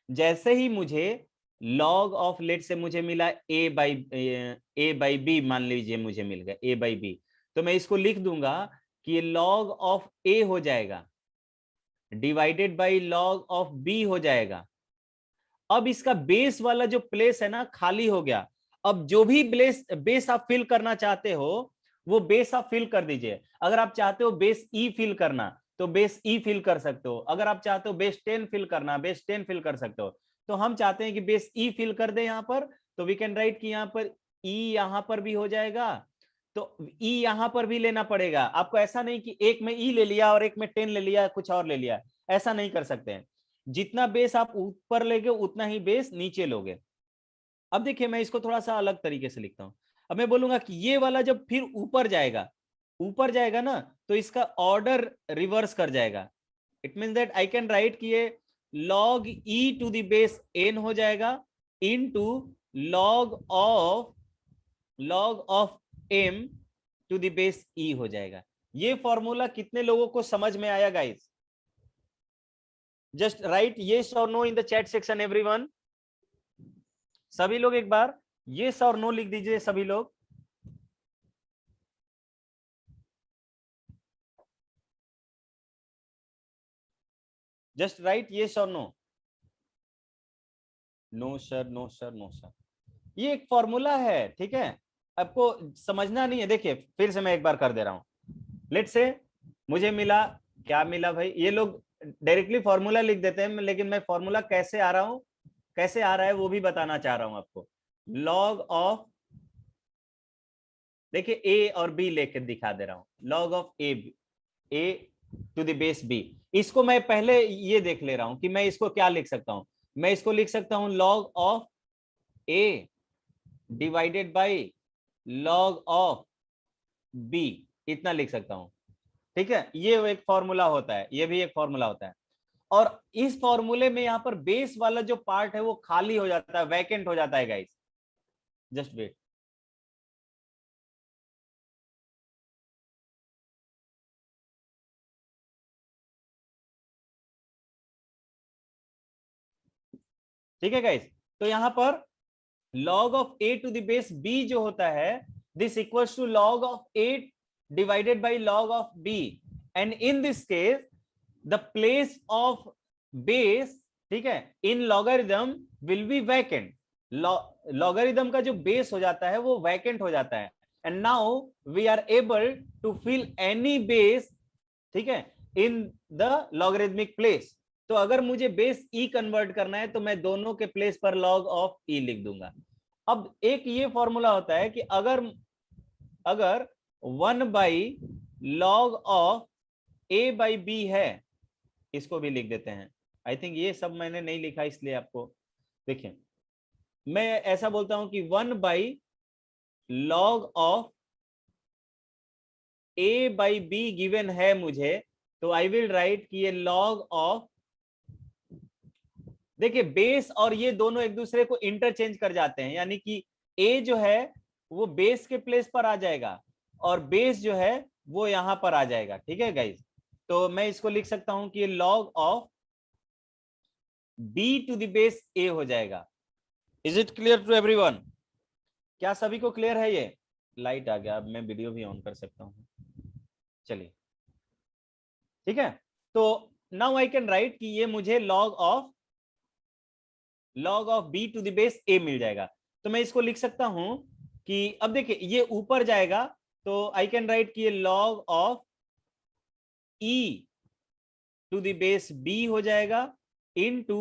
Speaker 1: जैसे ही मुझे log ऑफ लेट से मुझे मिला a बाई b, मान लीजिए मुझे मिल गया a बाई b, तो मैं इसको लिख दूंगा कि ये log ऑफ a हो जाएगा divided by log of b हो जाएगा। अब इसका बेस वाला जो प्लेस है ना खाली हो गया। अब जो भी बेस आप फिल करना चाहते हो वो बेस आप फिल कर दीजिए। अगर आप चाहते हो बेस ई फिल करना तो बेस ई फिल कर सकते हो, अगर आप चाहते हो बेस 10 फिल करना बेस 10 फिल कर सकते हो। तो हम चाहते हैं कि बेस ई फिल कर दे यहां पर, तो वी कैन राइट कि यहां पर ई यहां पर भी हो जाएगा, तो ई यहां पर भी लेना पड़ेगा आपको। ऐसा नहीं कि एक में ई ले लिया और एक में 10 ले लिया, कुछ और ले लिया, ऐसा नहीं कर सकते हैं। जितना बेस आप ऊपर लेगे उतना ही बेस नीचे लोगे। अब देखिए मैं इसको थोड़ा सा अलग तरीके से लिखता हूं। अब मैं बोलूंगा कि ये वाला जब फिर ऊपर जाएगा ना, तो इसका ऑर्डर रिवर्स कर जाएगा। It means that I can write कि ये log e to the base n हो जाएगा into log of m to the base e हो जाएगा। ये फॉर्मूला कितने लोगों को समझ में आया गाइस? जस्ट राइट yes और no in the chat section everyone. सभी लोग एक बार yes और no लिख दीजिए सभी लोग। जस्ट राइट yes और no। No sir, no sir, no sir. ये एक फॉर्मूला है, ठीक है, आपको समझना नहीं है। देखिए फिर से मैं एक बार कर दे रहा हूं। लेट से मुझे मिला, क्या मिला भाई, ये लोग डायरेक्टली फॉर्मूला लिख देते हैं, लेकिन मैं फॉर्मूला कैसे आ रहा है वो भी बताना चाह रहा हूं आपको। लॉग ऑफ, देखिए ए और बी लेकर दिखा दे रहा हूं। Log of A to the base B, इसको मैं पहले ये देख ले रहा हूं कि मैं इसको क्या लिख सकता हूं। मैं इसको लिख सकता हूं log of A divided by log of B, इतना लिख सकता हूं, ठीक है। ये एक फॉर्मूला होता है, ये भी एक फॉर्मूला होता है। और इस फॉर्मूले में यहां पर बेस वाला जो पार्ट है वो खाली हो जाता है, वैकेंट हो जाता है गाइस। जस्ट वेट, ठीक है गाइस। तो यहां पर log of a to the base b जो होता है, this equals to log of a divided by log of b, and in this case the place of base, ठीक है, in logarithm will be vacant. Logarithm का जो base हो जाता है वो वैकेंट हो जाता है, and now we are able to fill any base, ठीक है, इन द लॉगरिथमिक प्लेस। तो अगर मुझे बेस ई कन्वर्ट करना है तो मैं दोनों के प्लेस पर log ऑफ ई लिख दूंगा। अब एक ये फॉर्मूला होता है कि अगर 1 by log of A by B है, इसको भी लिख देते हैं। आई थिंक ये सब मैंने नहीं लिखा इसलिए आपको, देखिए मैं ऐसा बोलता हूं कि 1 by log of A by be given है मुझे, तो आई विल राइट कि ये log ऑफ, देखिए बेस और ये दोनों एक दूसरे को इंटरचेंज कर जाते हैं, यानी कि ए जो है वो बेस के प्लेस पर आ जाएगा और बेस जो है वो यहां पर आ जाएगा, ठीक है गाइज। तो मैं इसको लिख सकता हूं कि log of b to the base a हो जाएगा। Is it clear to everyone? क्या सभी को क्लियर है? ये लाइट आ गया, अब मैं वीडियो भी ऑन कर सकता हूं। चलिए ठीक है, तो नाउ आई कैन राइट कि ये मुझे log of b to the base a मिल जाएगा। तो मैं इसको लिख सकता हूं कि अब देखिए ये ऊपर जाएगा, तो आई कैन राइट कि ये log of E to the base B हो जाएगा into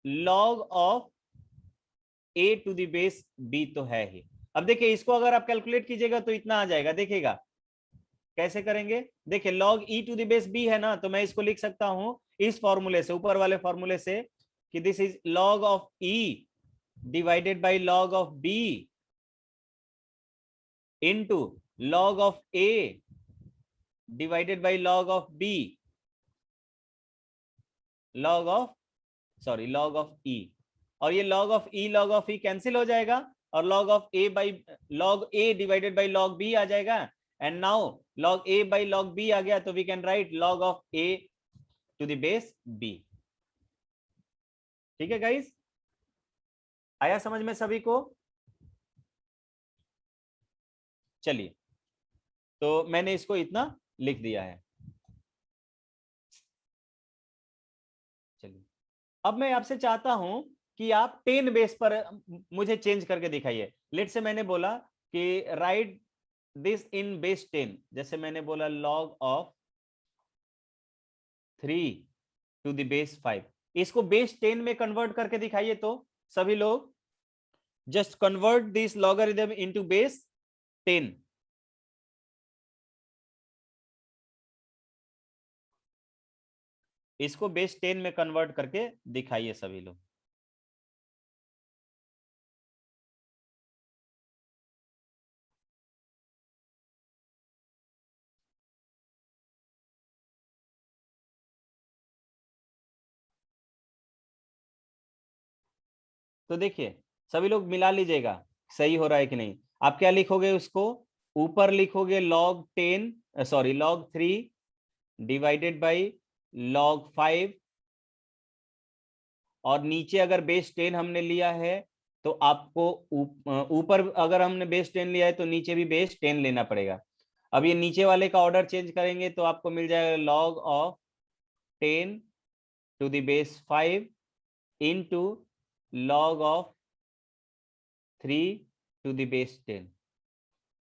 Speaker 1: log of A to the base B, तो है ही। अब देखिए इसको अगर आप कैलकुलेट कीजिएगा तो इतना आ जाएगा, देखिएगा कैसे करेंगे? देखिए log e to the base b है ना, तो मैं इसको लिख सकता हूं इस फॉर्मूले से, ऊपर वाले फॉर्मूले से, कि this is log of e divided by log of b into log of a divided by log of b, log of e, और ये log ऑफ e कैंसिल हो जाएगा, और log of a by log a divided by log b आ जाएगा, and now log a by log b आ गया, तो we can write log of a to the base b। ठीक है गाइस, आया समझ में सभी को? चलिए, तो मैंने इसको इतना लिख दिया है। चलिए, अब मैं आपसे चाहता हूं कि आप 10 बेस पर मुझे चेंज करके दिखाइए। लेट से मैंने बोला कि राइट दिस इन बेस 10, जैसे मैंने बोला log of 3 to the base 5, इसको बेस 10 में कन्वर्ट करके दिखाइए। तो सभी लोग just convert this logarithm into base 10। इसको बेस 10 में कन्वर्ट करके दिखाइए सभी लोग। तो देखिए सभी लोग मिला लीजिएगा सही हो रहा है कि नहीं। आप क्या लिखोगे? उसको ऊपर लिखोगे log 3 डिवाइडेड बाई log 5, और नीचे अगर बेस 10 हमने लिया है तो आपको ऊपर अगर हमने बेस 10 लिया है तो नीचे भी बेस 10 लेना पड़ेगा। अब ये नीचे वाले का ऑर्डर चेंज करेंगे तो आपको मिल जाएगा log of 10 to the base 5 into log of 3 to the base 10।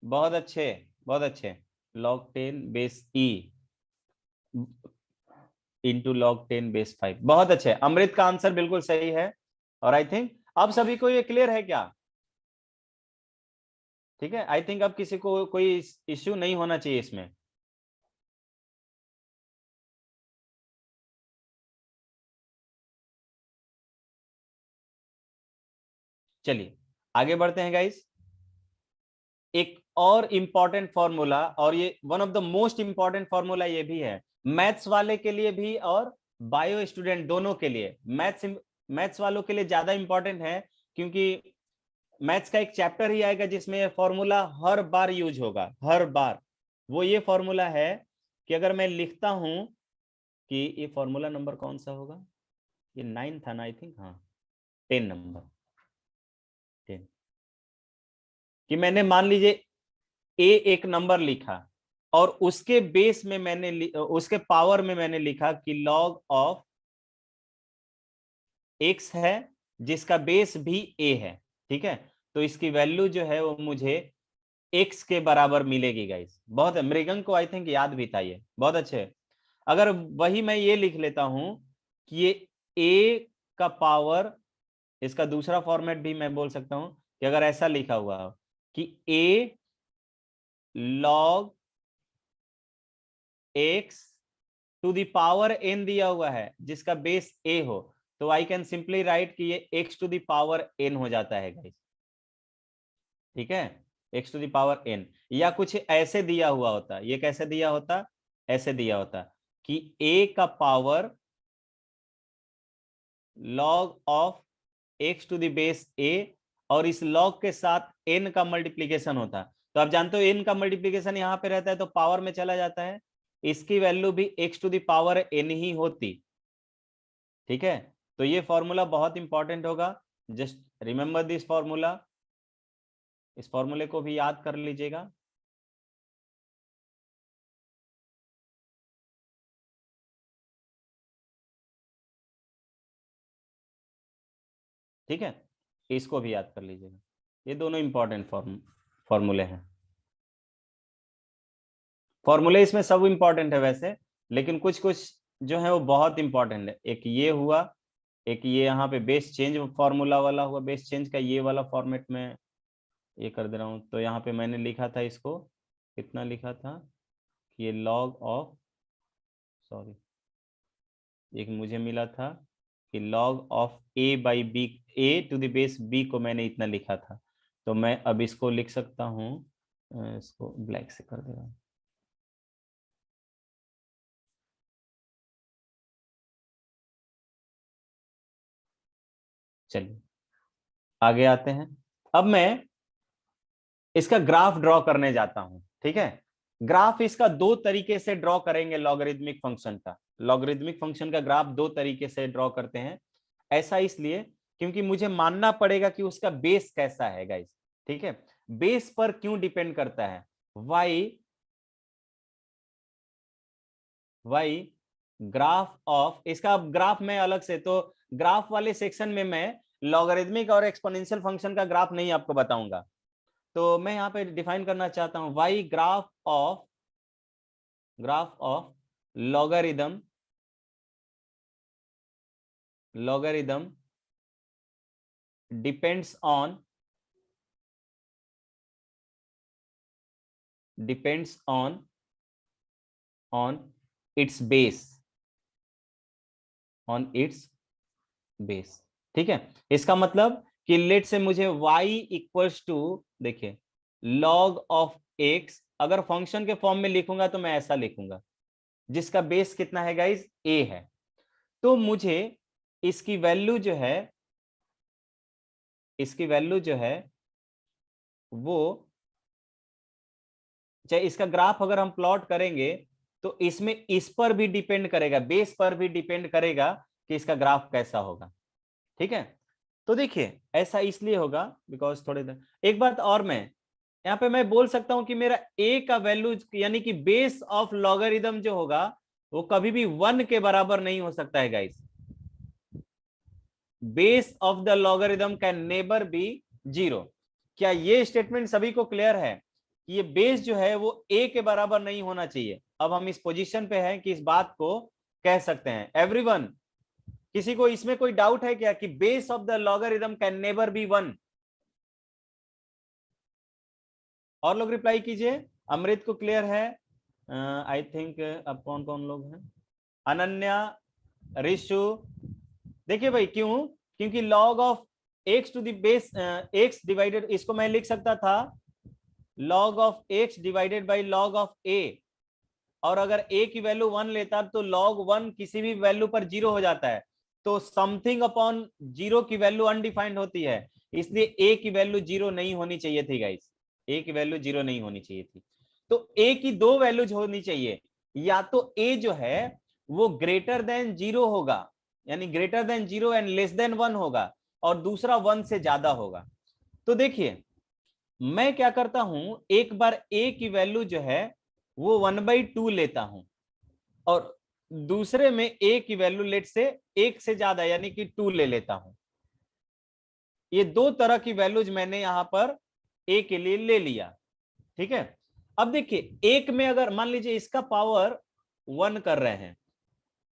Speaker 1: बहुत अच्छे, बहुत अच्छे। log 10 base e into log 10 base 5, बहुत अच्छे। अमृत का आंसर बिल्कुल सही है। और आई थिंक अब सभी को ये क्लियर है क्या? ठीक है, आई थिंक अब किसी को कोई इश्यू नहीं होना चाहिए इसमें। चलिए आगे बढ़ते हैं गाइस। एक और इंपॉर्टेंट फॉर्मूला, और ये one of the most important formula ये भी है मैथ्स वाले के लिए भी और बायो स्टूडेंट दोनों के लिए। मैथ्स वालों के लिए ज्यादा इंपॉर्टेंट है, क्योंकि मैथ्स का एक चैप्टर ही आएगा जिसमें ये फॉर्मूला हर बार यूज होगा, हर बार। वो ये फॉर्मूला है कि अगर मैं लिखता हूं कि ये फॉर्मूला नंबर कौन सा होगा, ये 9 था ना आई थिंक, हाँ 10 नंबर 10, कि मैंने मान लीजिए ए एक नंबर लिखा और उसके बेस में मैंने उसके पावर में मैंने लिखा कि log ऑफ x है जिसका बेस भी a है। ठीक है, तो इसकी वैल्यू जो है वो मुझे x के बराबर मिलेगी गाइस। बहुत है, मृगंक को आई थिंक याद भी था ये, बहुत अच्छे। अगर वही मैं ये लिख लेता हूं कि ये a का पावर, इसका दूसरा फॉर्मेट भी मैं बोल सकता हूं कि अगर ऐसा लिखा हुआ हो कि a log x to the power n दिया हुआ है जिसका बेस a हो, तो आई कैन सिंपली राइट कि ये x to the power n हो जाता है गाइस। ठीक है, x to the power n, या कुछ ऐसे दिया हुआ होता। ये कैसे दिया होता? ऐसे दिया होता कि a का power log of x to the base a, और इस log के साथ n का मल्टीप्लीकेशन होता। तो आप जानते हो n का मल्टीप्लीकेशन यहाँ पे रहता है तो पावर में चला जाता है, इसकी वैल्यू भी x to the power n ही होती। ठीक है, तो ये फॉर्मूला बहुत इंपॉर्टेंट होगा, जस्ट रिमेंबर दिस फॉर्मूला। इस फॉर्मूले को भी याद कर लीजिएगा। ठीक है, इसको भी याद कर लीजिएगा। ये दोनों इंपॉर्टेंट फॉर्मूले हैं। फॉर्मूले इसमें सब इंपॉर्टेंट है वैसे, लेकिन कुछ कुछ जो है वो बहुत इंपॉर्टेंट है। एक ये हुआ, एक ये यहाँ पे बेस चेंज फॉर्मूला वाला हुआ, बेस चेंज का ये वाला फॉर्मेट में ये कर दे रहा हूँ। तो यहाँ पे मैंने लिखा था इसको, कितना लिखा था ये log ऑफ, सॉरी, एक मुझे मिला था कि log of a by B, a to the base b को मैंने इतना लिखा था, तो मैं अब इसको लिख सकता हूं, इसको ब्लैक से कर दे रहा हूं। चलिए आगे आते हैं। अब मैं इसका ग्राफ ड्रॉ करने जाता हूं, ठीक है। ग्राफ इसका दो तरीके से ड्रॉ करेंगे लॉगरिदमिक फंक्शन का। लॉगरिदमिक फंक्शन का ग्राफ दो तरीके से ड्रॉ करते हैं। ऐसा इसलिए क्योंकि मुझे मानना पड़ेगा कि उसका बेस कैसा है गाइस, ठीक है। बेस पर क्यों डिपेंड करता है, वाई ग्राफ ऑफ, इसका ग्राफ मैं अलग से, तो ग्राफ वाले सेक्शन में मैं लॉगरिदमिक और एक्सपोनेंशियल फंक्शन का ग्राफ नहीं आपको बताऊंगा। तो मैं यहाँ पे डिफाइन करना चाहता हूं why graph of logarithm depends on its base, ठीक है। इसका मतलब कि लेट से मुझे y इक्वल्स टू, देखिए log ऑफ x, अगर फंक्शन के फॉर्म में लिखूंगा तो मैं ऐसा लिखूंगा, जिसका बेस कितना है गाइज, a है। तो मुझे इसकी वैल्यू जो है वो, चाहे इसका ग्राफ अगर हम प्लॉट करेंगे तो इसमें इस पर भी डिपेंड करेगा, बेस पर भी डिपेंड करेगा कि इसका ग्राफ कैसा होगा, ठीक है। तो देखिए ऐसा इसलिए होगा बिकॉज थोड़े देर, एक बात और, मैं यहाँ पे मैं बोल सकता हूं कि मेरा a का वैल्यू यानी कि बेस ऑफ लॉगरिदम जो होगा वो कभी भी 1 के बराबर नहीं हो सकता है guys. Base of the logarithm can never be 0। क्या ये स्टेटमेंट सभी को क्लियर है कि ये बेस जो है वो a के बराबर नहीं होना चाहिए। अब हम इस पोजीशन पे हैं कि इस बात को कह सकते हैं। एवरीवन, किसी को इसमें कोई डाउट है क्या कि base of the logarithm can never be 1? और लोग रिप्लाई कीजिए। अमृत को क्लियर है, आई थिंक। अब कौन कौन लोग हैं, अनन्या, रिशु। देखिए भाई क्यों, क्योंकि log of x to the base x divided, इसको मैं लिख सकता था log of x divided by log of a, और अगर a की वैल्यू 1 लेता तो log 1 किसी भी वैल्यू पर 0 हो जाता है, तो समथिंग अपॉन 0 की वैल्यू अनडिफाइंड होती है, इसलिए a की वैल्यू 0 नहीं होनी चाहिए थी गाइस, a की वैल्यू 0 नहीं होनी चाहिए थी। तो a की दो वैल्यूज होनी चाहिए, या तो a जो है वो ग्रेटर देन 0 होगा, यानी greater than 0 and less than 1 होगा, और दूसरा 1 से ज्यादा होगा। तो देखिए मैं क्या करता हूं, एक बार a की वैल्यू जो है वो 1/2 लेता हूं, और दूसरे में a की वैल्यू लेट से 1 से ज्यादा यानी कि 2 ले लेता हूं। ये दो तरह की वैल्यूज मैंने यहां पर a के लिए ले लिया, ठीक है। अब देखिए एक में अगर मान लीजिए इसका पावर 1 कर रहे हैं,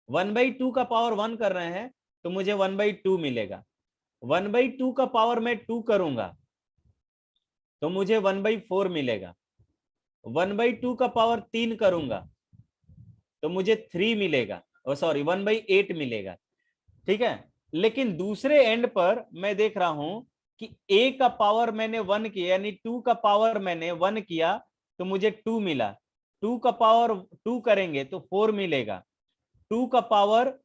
Speaker 1: 1/2 का पावर 1 कर रहे हैं, तो मुझे 1/2 मिलेगा। 1/2 का पावर मैं 2 करूंगा तो मुझे 1/4 मिलेगा। 1/2 का पावर 3 करूंगा तो मुझे 3 मिलेगा, सॉरी 1/8 मिलेगा, ठीक है। लेकिन दूसरे एंड पर मैं देख रहा हूं कि a का पावर मैंने 1 किया, यानी 2 का पावर मैंने 1 किया तो मुझे 2 मिला। 2 का पावर 2 करेंगे तो 4 मिलेगा। 2 का पावर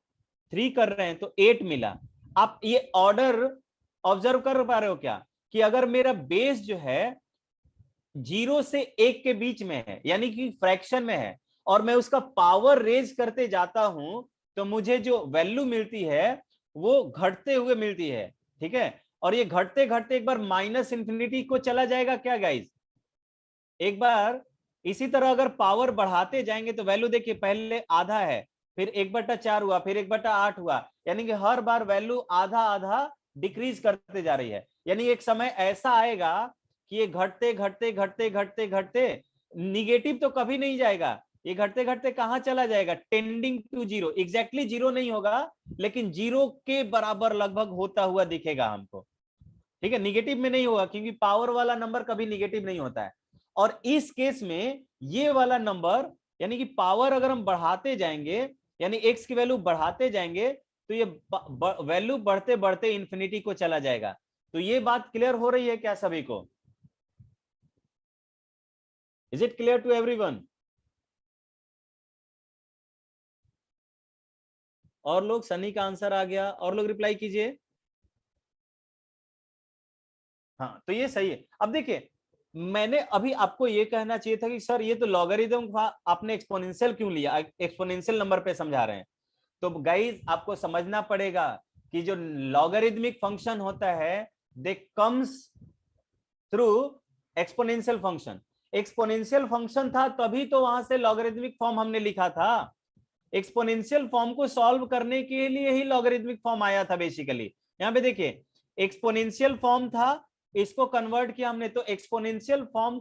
Speaker 1: 3 कर रहे हैं तो 8 मिला। आप ये ऑर्डर ऑब्जर्व कर पा रहे हो क्या, कि अगर मेरा बेस जो है 0 से 1 के बीच में है, यानी कि फ्रैक्शन में है, और मैं उसका पावर रेज करते जाता हूं, तो मुझे जो वैल्यू मिलती है वो घटते हुए मिलती है, ठीक है। और ये घटते घटते एक बार माइनस इंफिनिटी को चला जाएगा क्या गाइस। एक बार इसी तरह अगर पावर बढ़ाते जाएंगे तो वैल्यू देखिए पहले आधा है, फिर 1/4 हुआ, फिर 1/8 हुआ, यानी कि हर बार वैल्यू आधा आधा डिक्रीज करते जा रही है। यानी एक समय ऐसा आएगा कि ये घटते घटते घटते घटते घटते निगेटिव तो कभी नहीं जाएगा, ये घटते घटते कहां चला जाएगा, टेंडिंग टू 0। एग्जैक्टली 0 नहीं होगा, लेकिन 0 के बराबर लगभग होता हुआ दिखेगा हमको, ठीक है। निगेटिव में नहीं होगा क्योंकि पावर वाला नंबर कभी निगेटिव नहीं होता है। और इस केस में ये वाला नंबर यानी कि पावर अगर हम बढ़ाते जाएंगे, यानी x की वैल्यू बढ़ाते जाएंगे, तो ये वैल्यू बढ़ते बढ़ते इंफिनिटी को चला जाएगा। तो ये बात क्लियर हो रही है क्या सभी को? Is it clear to everyone? और लोग, सनी का आंसर आ गया, और लोग रिप्लाई कीजिए। हाँ, तो ये सही है। अब देखिए, मैंने अभी आपको ये कहना चाहिए था कि सर ये तो लॉगरिथम था, आपने एक्सपोनेंशियल क्यों लिया? एक्सपोनेंशियल नंबर पे समझा रहे हैं। तो गाइस आपको समझना पड़ेगा कि जो लॉगरिथमिक फंक्शन होता है, they comes through exponential function. Exponential function था तभी तो वहां से लॉगरिथमिक फॉर्म हमने लिखा था। एक्सपोनेंशियल फॉर्म को सॉल्व करने के लिए ही लॉगरिथमिक फॉर्म आया था बेसिकली। यहां पे देखिए, एक्सपोनेंशियल फॉर्म था, इसको कन्वर्ट किया हमने, तो एक्सपोनेंशियल फॉर्म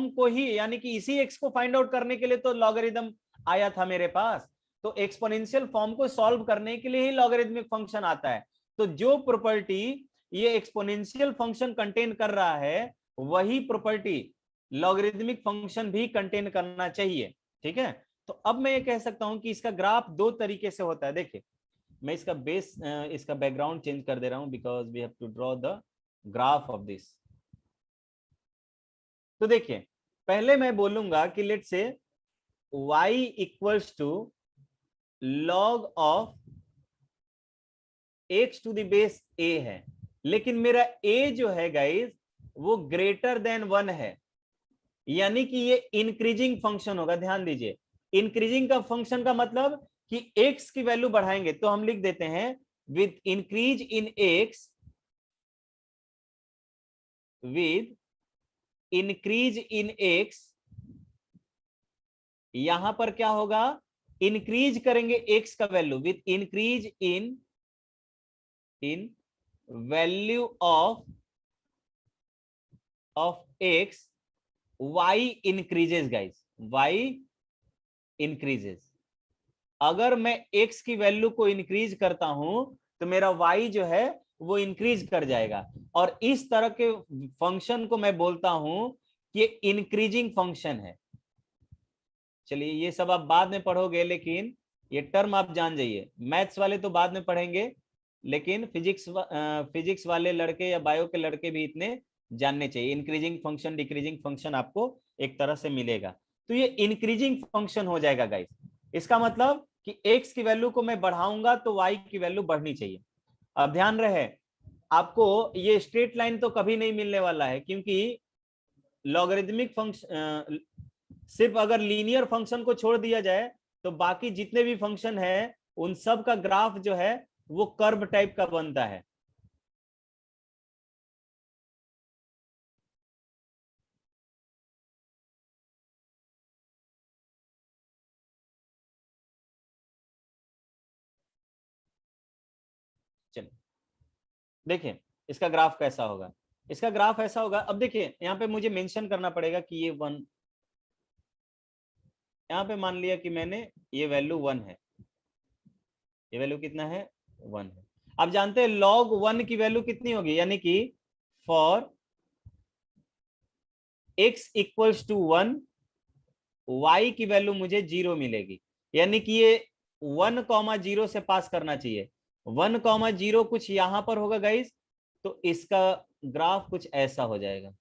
Speaker 1: को ही यानी कि इसी एक्स को फाइंड आउट करने के लिए तो लॉगरिथम आया था मेरे पास। तो एक्सपोनेंशियल फॉर्म को सॉल्व करने के लिए ही लॉगरिथमिक फंक्शन आता है। तो जो प्रॉपर्टी ये एक्सपोनेंशियल फंक्शन कंटेन कर रहा है, वही प्रॉपर्टी लॉगरिथमिक फंक्शन भी कंटेन करना चाहिए। ठीक है, तो अब मैं ये कह सकता हूं कि इसका ग्राफ दो तरीके से होता है। देखिए, मैं इसका बैकग्राउंड चेंज कर दे रहा हूं, because we have to draw the graph of this. तो देखिए, पहले मैं बोलूंगा कि let say y equals to log of x to the base a है, लेकिन मेरा a जो है गाइस वो ग्रेटर देन 1 है, यानी कि ये इंक्रीजिंग फंक्शन होगा। ध्यान दीजिए, इंक्रीजिंग का फंक्शन का मतलब कि x की वैल्यू बढ़ाएंगे, तो हम लिख देते हैं with increase in x, with increase in x। यहां पर क्या होगा, इंक्रीज करेंगे x का value with increase in value of x, y increases guys, y increases. अगर मैं x की वैल्यू को इंक्रीज करता हूं तो मेरा y जो है वो इंक्रीज कर जाएगा, और इस तरह के फंक्शन को मैं बोलता हूं कि इंक्रीजिंग फंक्शन है। चलिए, ये सब आप बाद में पढ़ोगे, लेकिन ये टर्म आप जान जाइए। मैथ्स वाले तो बाद में पढ़ेंगे, लेकिन फिजिक्स वाले लड़के या बायो के लड़के भी इतने जानने चाहिए। इंक्रीजिंग फंक्शन, डिक्रीजिंग फंक्शन आपको एक तरह से मिलेगा। तो ये इंक्रीजिंग फंक्शन हो जाएगा गाइस। इसका मतलब कि x की वैल्यू को मैं बढ़ाऊंगा तो y की वैल्यू बढ़नी चाहिए। अब ध्यान रहे, आपको ये स्ट्रेट लाइन तो कभी नहीं मिलने वाला है, क्योंकि लॉगरिथमिक फंक्शन, सिर्फ अगर लीनियर फंक्शन को छोड़ दिया जाए तो बाकी जितने भी फंक्शन है उन सब का ग्राफ जो है वो कर्व टाइप का बनता है। चलिए देखिए, इसका ग्राफ कैसा होगा। इसका ग्राफ ऐसा होगा। अब देखिए, यहाँ पे मुझे मेंशन करना पड़ेगा कि ये 1, यहाँ पे मान लिया कि मैंने ये वैल्यू 1 है, ये वैल्यू कितना है, 1 है। आप जानते हैं log 1 की वैल्यू कितनी होगी, यानी कि for x equals to 1, y की वैल्यू मुझे 0 मिलेगी, यानी कि ये 1,0 से पास करना चाहिए। 1,0 कुछ यहां पर होगा गाइस, तो इसका ग्राफ कुछ ऐसा हो जाएगा।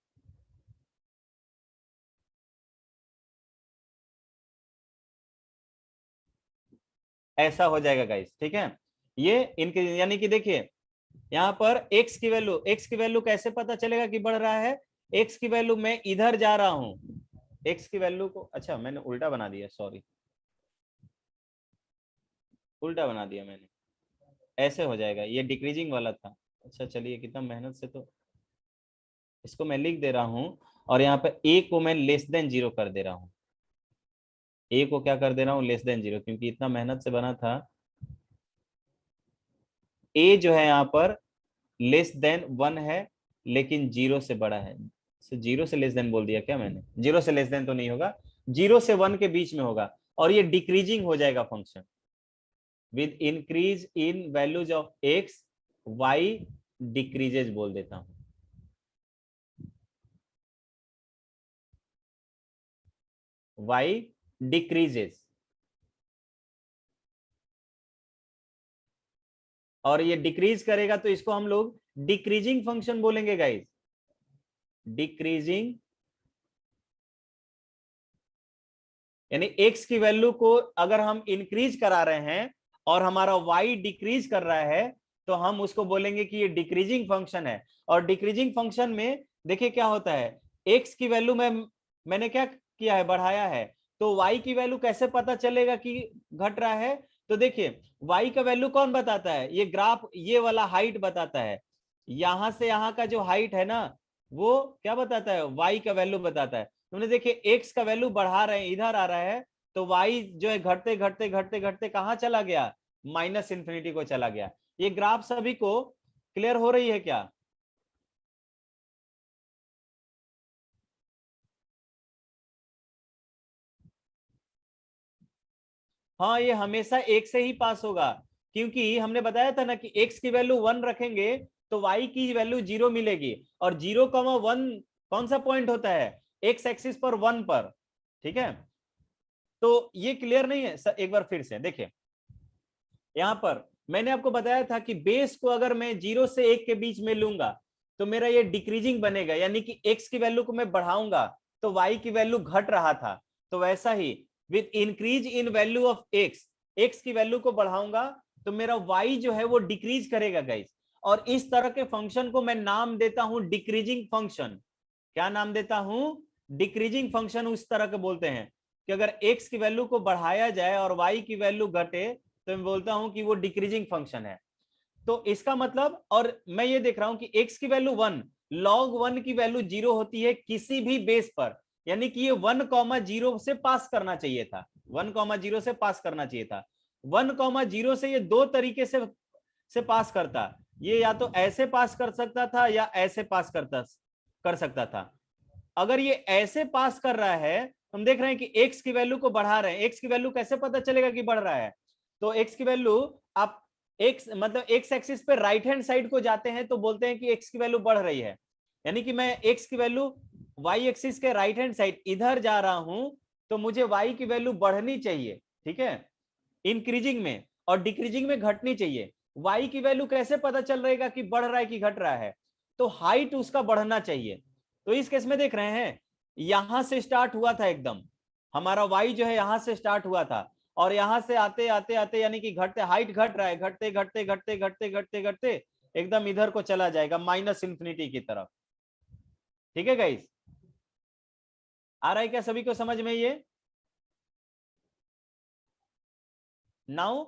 Speaker 1: ऐसा हो जाएगा गाइस, ठीक है। ये इनके यानी कि देखिए, यहां पर x की वैल्यू कैसे पता चलेगा कि बढ़ रहा है? x की वैल्यू, मैं इधर जा रहा हूं, x की वैल्यू को, अच्छा मैंने उल्टा बना दिया, सॉरी, उल्टा बना दिया मैंने, ऐसे हो जाएगा, ये डिक्रीजिंग वाला था। अच्छा चलिए, कितना मेहनत से तो इसको मैं लिख दे रहा हूं, और यहाँ पे a को मैं लेस देन 0 कर दे रहा हूं। a को क्या कर दे रहा हूं, लेस देन 0, क्योंकि इतना मेहनत से बना था। a जो है यहाँ पर लेस देन 1 है, लेकिन 0 से बड़ा है। 0 से लेस देन बोल दिया क्या मैंने? 0 से लेस देन तो नहीं होगा, 0 से 1 के बीच में होगा, और ये डिक्रीजिंग हो जाएगा function with increase in values of x, y decreases बोल देता हूं। y डिक्रीजेस, और ये डिक्रीज करेगा तो इसको हम लोग डिक्रीजिंग फंक्शन बोलेंगे गाइस, डिक्रीजिंग, यानी x की वैल्यू को अगर हम इंक्रीज करा रहे हैं और हमारा y डिक्रीज कर रहा है तो हम उसको बोलेंगे कि ये डिक्रीजिंग फंक्शन है। और डिक्रीजिंग फंक्शन में देखिए क्या होता है, x की वैल्यू में मैंने क्या किया है, बढ़ाया है, तो y की वैल्यू कैसे पता चलेगा कि घट रहा है, तो देखिए y का वैल्यू कौन बताता है, ये ग्राफ, ये वाला हाइट बताता है, यहां से यहां का जो हाइट है ना वो क्या बताता है, y का वैल्यू बताता है। तुमने देखिए x का वैल्यू बढ़ा रहे हैं, इधर आ रहा है, तो y जो है घटते घटते घटते घटते कहां चला गया, माइनस इंफिनिटी को चला गया। ये ग्राफ सभी को क्लियर हो रही है क्या? हाँ, ये हमेशा एक से ही पास होगा, क्योंकि हमने बताया था ना कि x की वैल्यू 1 रखेंगे तो y की वैल्यू 0 मिलेगी, और 0,1 कौन सा पॉइंट होता है, x एक्सिस पर 1 पर, ठीक है। तो ये क्लियर नहीं है? एक बार फिर से देखिए, यहां पर मैंने आपको बताया था कि बेस को अगर मैं 0 से 1 के बीच में लूंगा तो मेरा ये डिक्रीजिंग बनेगा, यानी कि x की वैल्यू को मैं बढ़ाऊंगा तो y की वैल्यू घट रहा था। तो वैसा ही with increase in value of x की वैल्यू को बढ़ाऊंगा तो मेरा y जो है वो डिक्रीज करेगा गाइस। और इस तरह के फंक्शन को मैं नाम देता हूं डिक्रीजिंग फंक्शन। क्या नाम देता हूं? डिक्रीजिंग फंक्शन उस तरह के बोलते हैं कि अगर x की वैल्यू को बढ़ाया जाए और y की वैल्यू घटे तो मैं बोलता हूं कि वो डिक्रीजिंग फंक्शन है। तो इसका मतलब, और मैं ये देख रहा हूं कि x की वैल्यू 1, log 1 की वैल्यू 0 होती है किसी भी बेस पर, यानी कि ये 1,0 से पास करना चाहिए था, 1,0 से पास करना चाहिए था। 1,0 से ये दो तरीके से पास करता, ये या तो ऐसे पास कर सकता था या ऐसे पास कर सकता था। अगर ये ऐसे पास कर रहा है, हम देख रहे हैं कि x की वैल्यू को बढ़ा रहे हैं, x की वैल्यू कैसे पता चलेगा कि बढ़ रहा है, तो x की वैल्यू आप x मतलब x एक्सिस पे राइट हैंड साइड को जाते हैं तो बोलते हैं कि x की वैल्यू बढ़ रही है, यानी कि मैं x की वैल्यू y एक्सिस के राइट हैंड साइड इधर जा रहा हूं तो मुझे y की वैल्यू बढ़नी चाहिए, ठीक है, इंक्रीजिंग में, और डिक्रीजिंग में घटनी चाहिए। y की वैल्यू कैसे पता चल रहेगा कि बढ़ रहा है कि घट रहा है, तो हाइट उसका बढ़ना चाहिए। तो इस केस में देख रहे हैं यहां से स्टार्ट हुआ था एकदम, हमारा y जो है यहां से स्टार्ट हुआ था और यहां से आते आते आते यानी कि घटते, हाइट घट रहा है, घटते घटते घटते घटते घटते घटते एकदम इधर को चला जाएगा माइनस इंफिनिटी की तरफ। ठीक है गाइस, आ रहा है क्या सभी को समझ में ये? नाउ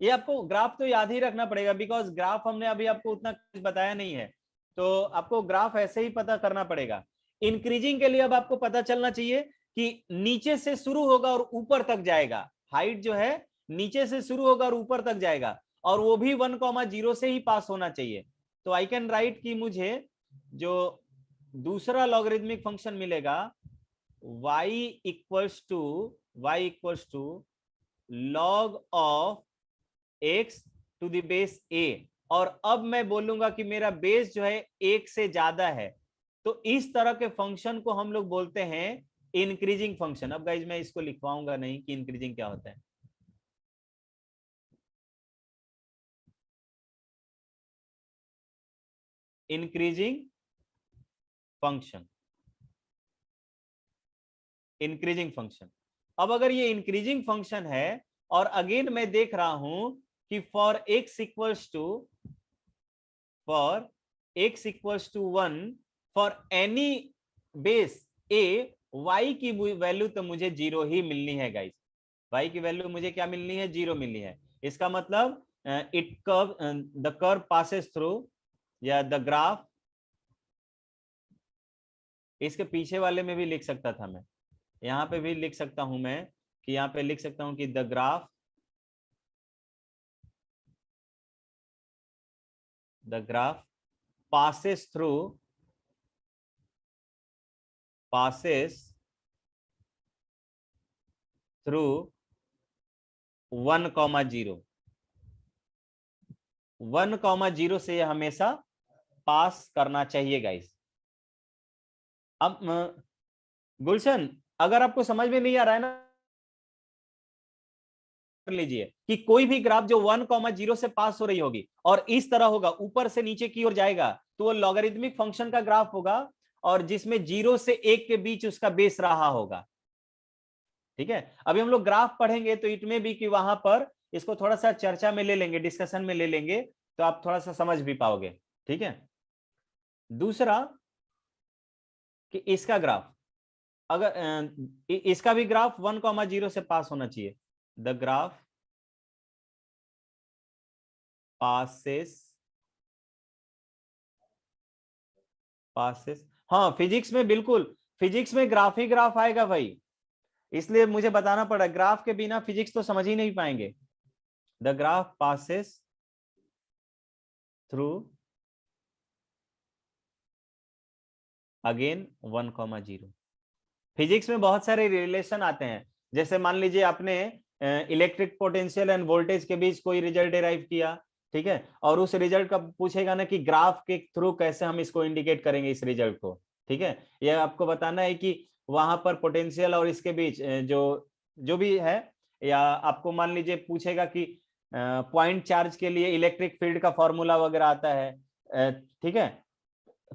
Speaker 1: ये आपको ग्राफ तो याद ही रखना पड़ेगा, बिकॉज ग्राफ हमने अभी आपको उतना कुछ बताया नहीं है, तो आपको ग्राफ ऐसे ही पता करना पड़ेगा। इंक्रीजिंग के लिए अब आपको पता चलना चाहिए कि नीचे से शुरू होगा और ऊपर तक जाएगा, हाइट जो है नीचे से शुरू होगा और ऊपर तक जाएगा, और वो भी 1,0 से ही पास होना चाहिए। तो आई कैन राइट कि मुझे जो दूसरा लॉगरिथमिक फंक्शन मिलेगा y equals to log of x to the base a, और अब मैं बोलूंगा कि मेरा बेस जो है एक से ज्यादा है, तो इस तरह के फंक्शन को हम लोग बोलते हैं इंक्रीजिंग फंक्शन। अब गाइज मैं इसको लिखवाऊंगा नहीं कि इंक्रीजिंग क्या होता है, इंक्रीजिंग फंक्शन, इंक्रीजिंग फंक्शन। अब अगर ये इंक्रीजिंग फंक्शन है और अगेन मैं देख रहा हूं कि for x equals to 1 for any base a, y की वैल्यू तो मुझे 0 ही मिलनी है गाइस, y की वैल्यू मुझे क्या मिलनी है, 0 मिलनी है। इसका मतलब द कर्व पासेस थ्रू, या द ग्राफ, इसके पीछे वाले में भी लिख सकता था मैं, यहां पे भी लिख सकता हूं मैं कि यहां पे लिख सकता हूं कि द ग्राफ passes through 1,0, 1,0 से हमेशा पास करना चाहिए गाइस। अब गुलशन अगर आपको समझ में नहीं आ रहा है ना, कर लीजिए कि कोई भी ग्राफ जो 1,0 से पास हो रही होगी और इस तरह होगा, ऊपर से नीचे की ओर जाएगा, तो वो लॉगरिथमिक फंक्शन का ग्राफ होगा, और जिसमें 0 से 1 के बीच उसका बेस रहा होगा। ठीक है, अभी हम लोग ग्राफ पढ़ेंगे तो इट में भी कि वहां पर इसको थोड़ा सा चर्चा में ले लेंगे, डिस्कशन में ले लेंगे, तो आप थोड़ा सा समझ भी पाओगे। ठीक है, दूसरा कि इसका ग्राफ, अगर इसका भी ग्राफ 1,0 से पास होना चाहिए। द ग्राफ पासेस हाँ, फिजिक्स में बिल्कुल, फिजिक्स में ग्राफ ही ग्राफ आएगा भाई, इसलिए मुझे बताना पड़ा, ग्राफ के बिना फिजिक्स तो समझ ही नहीं पाएंगे। The graph passes through again 1,0। Physics में बहुत सारे रिलेशन आते हैं, जैसे मान लीजिए आपने इलेक्ट्रिक पोटेंशियल एंड वोल्टेज के बीच कोई रिजल्ट डिराइव किया, ठीक है, और उस रिजल्ट का पूछेगा ना कि ग्राफ के थ्रू कैसे हम इसको इंडिकेट करेंगे इस रिजल्ट को। ठीक है, यह आपको बताना है कि वहां पर पोटेंशियल और इसके बीच जो जो भी है, या आपको मान लीजिए पूछेगा कि पॉइंट चार्ज के लिए इलेक्ट्रिक फील्ड का फॉर्मूला वगैरह आता है। ठीक है,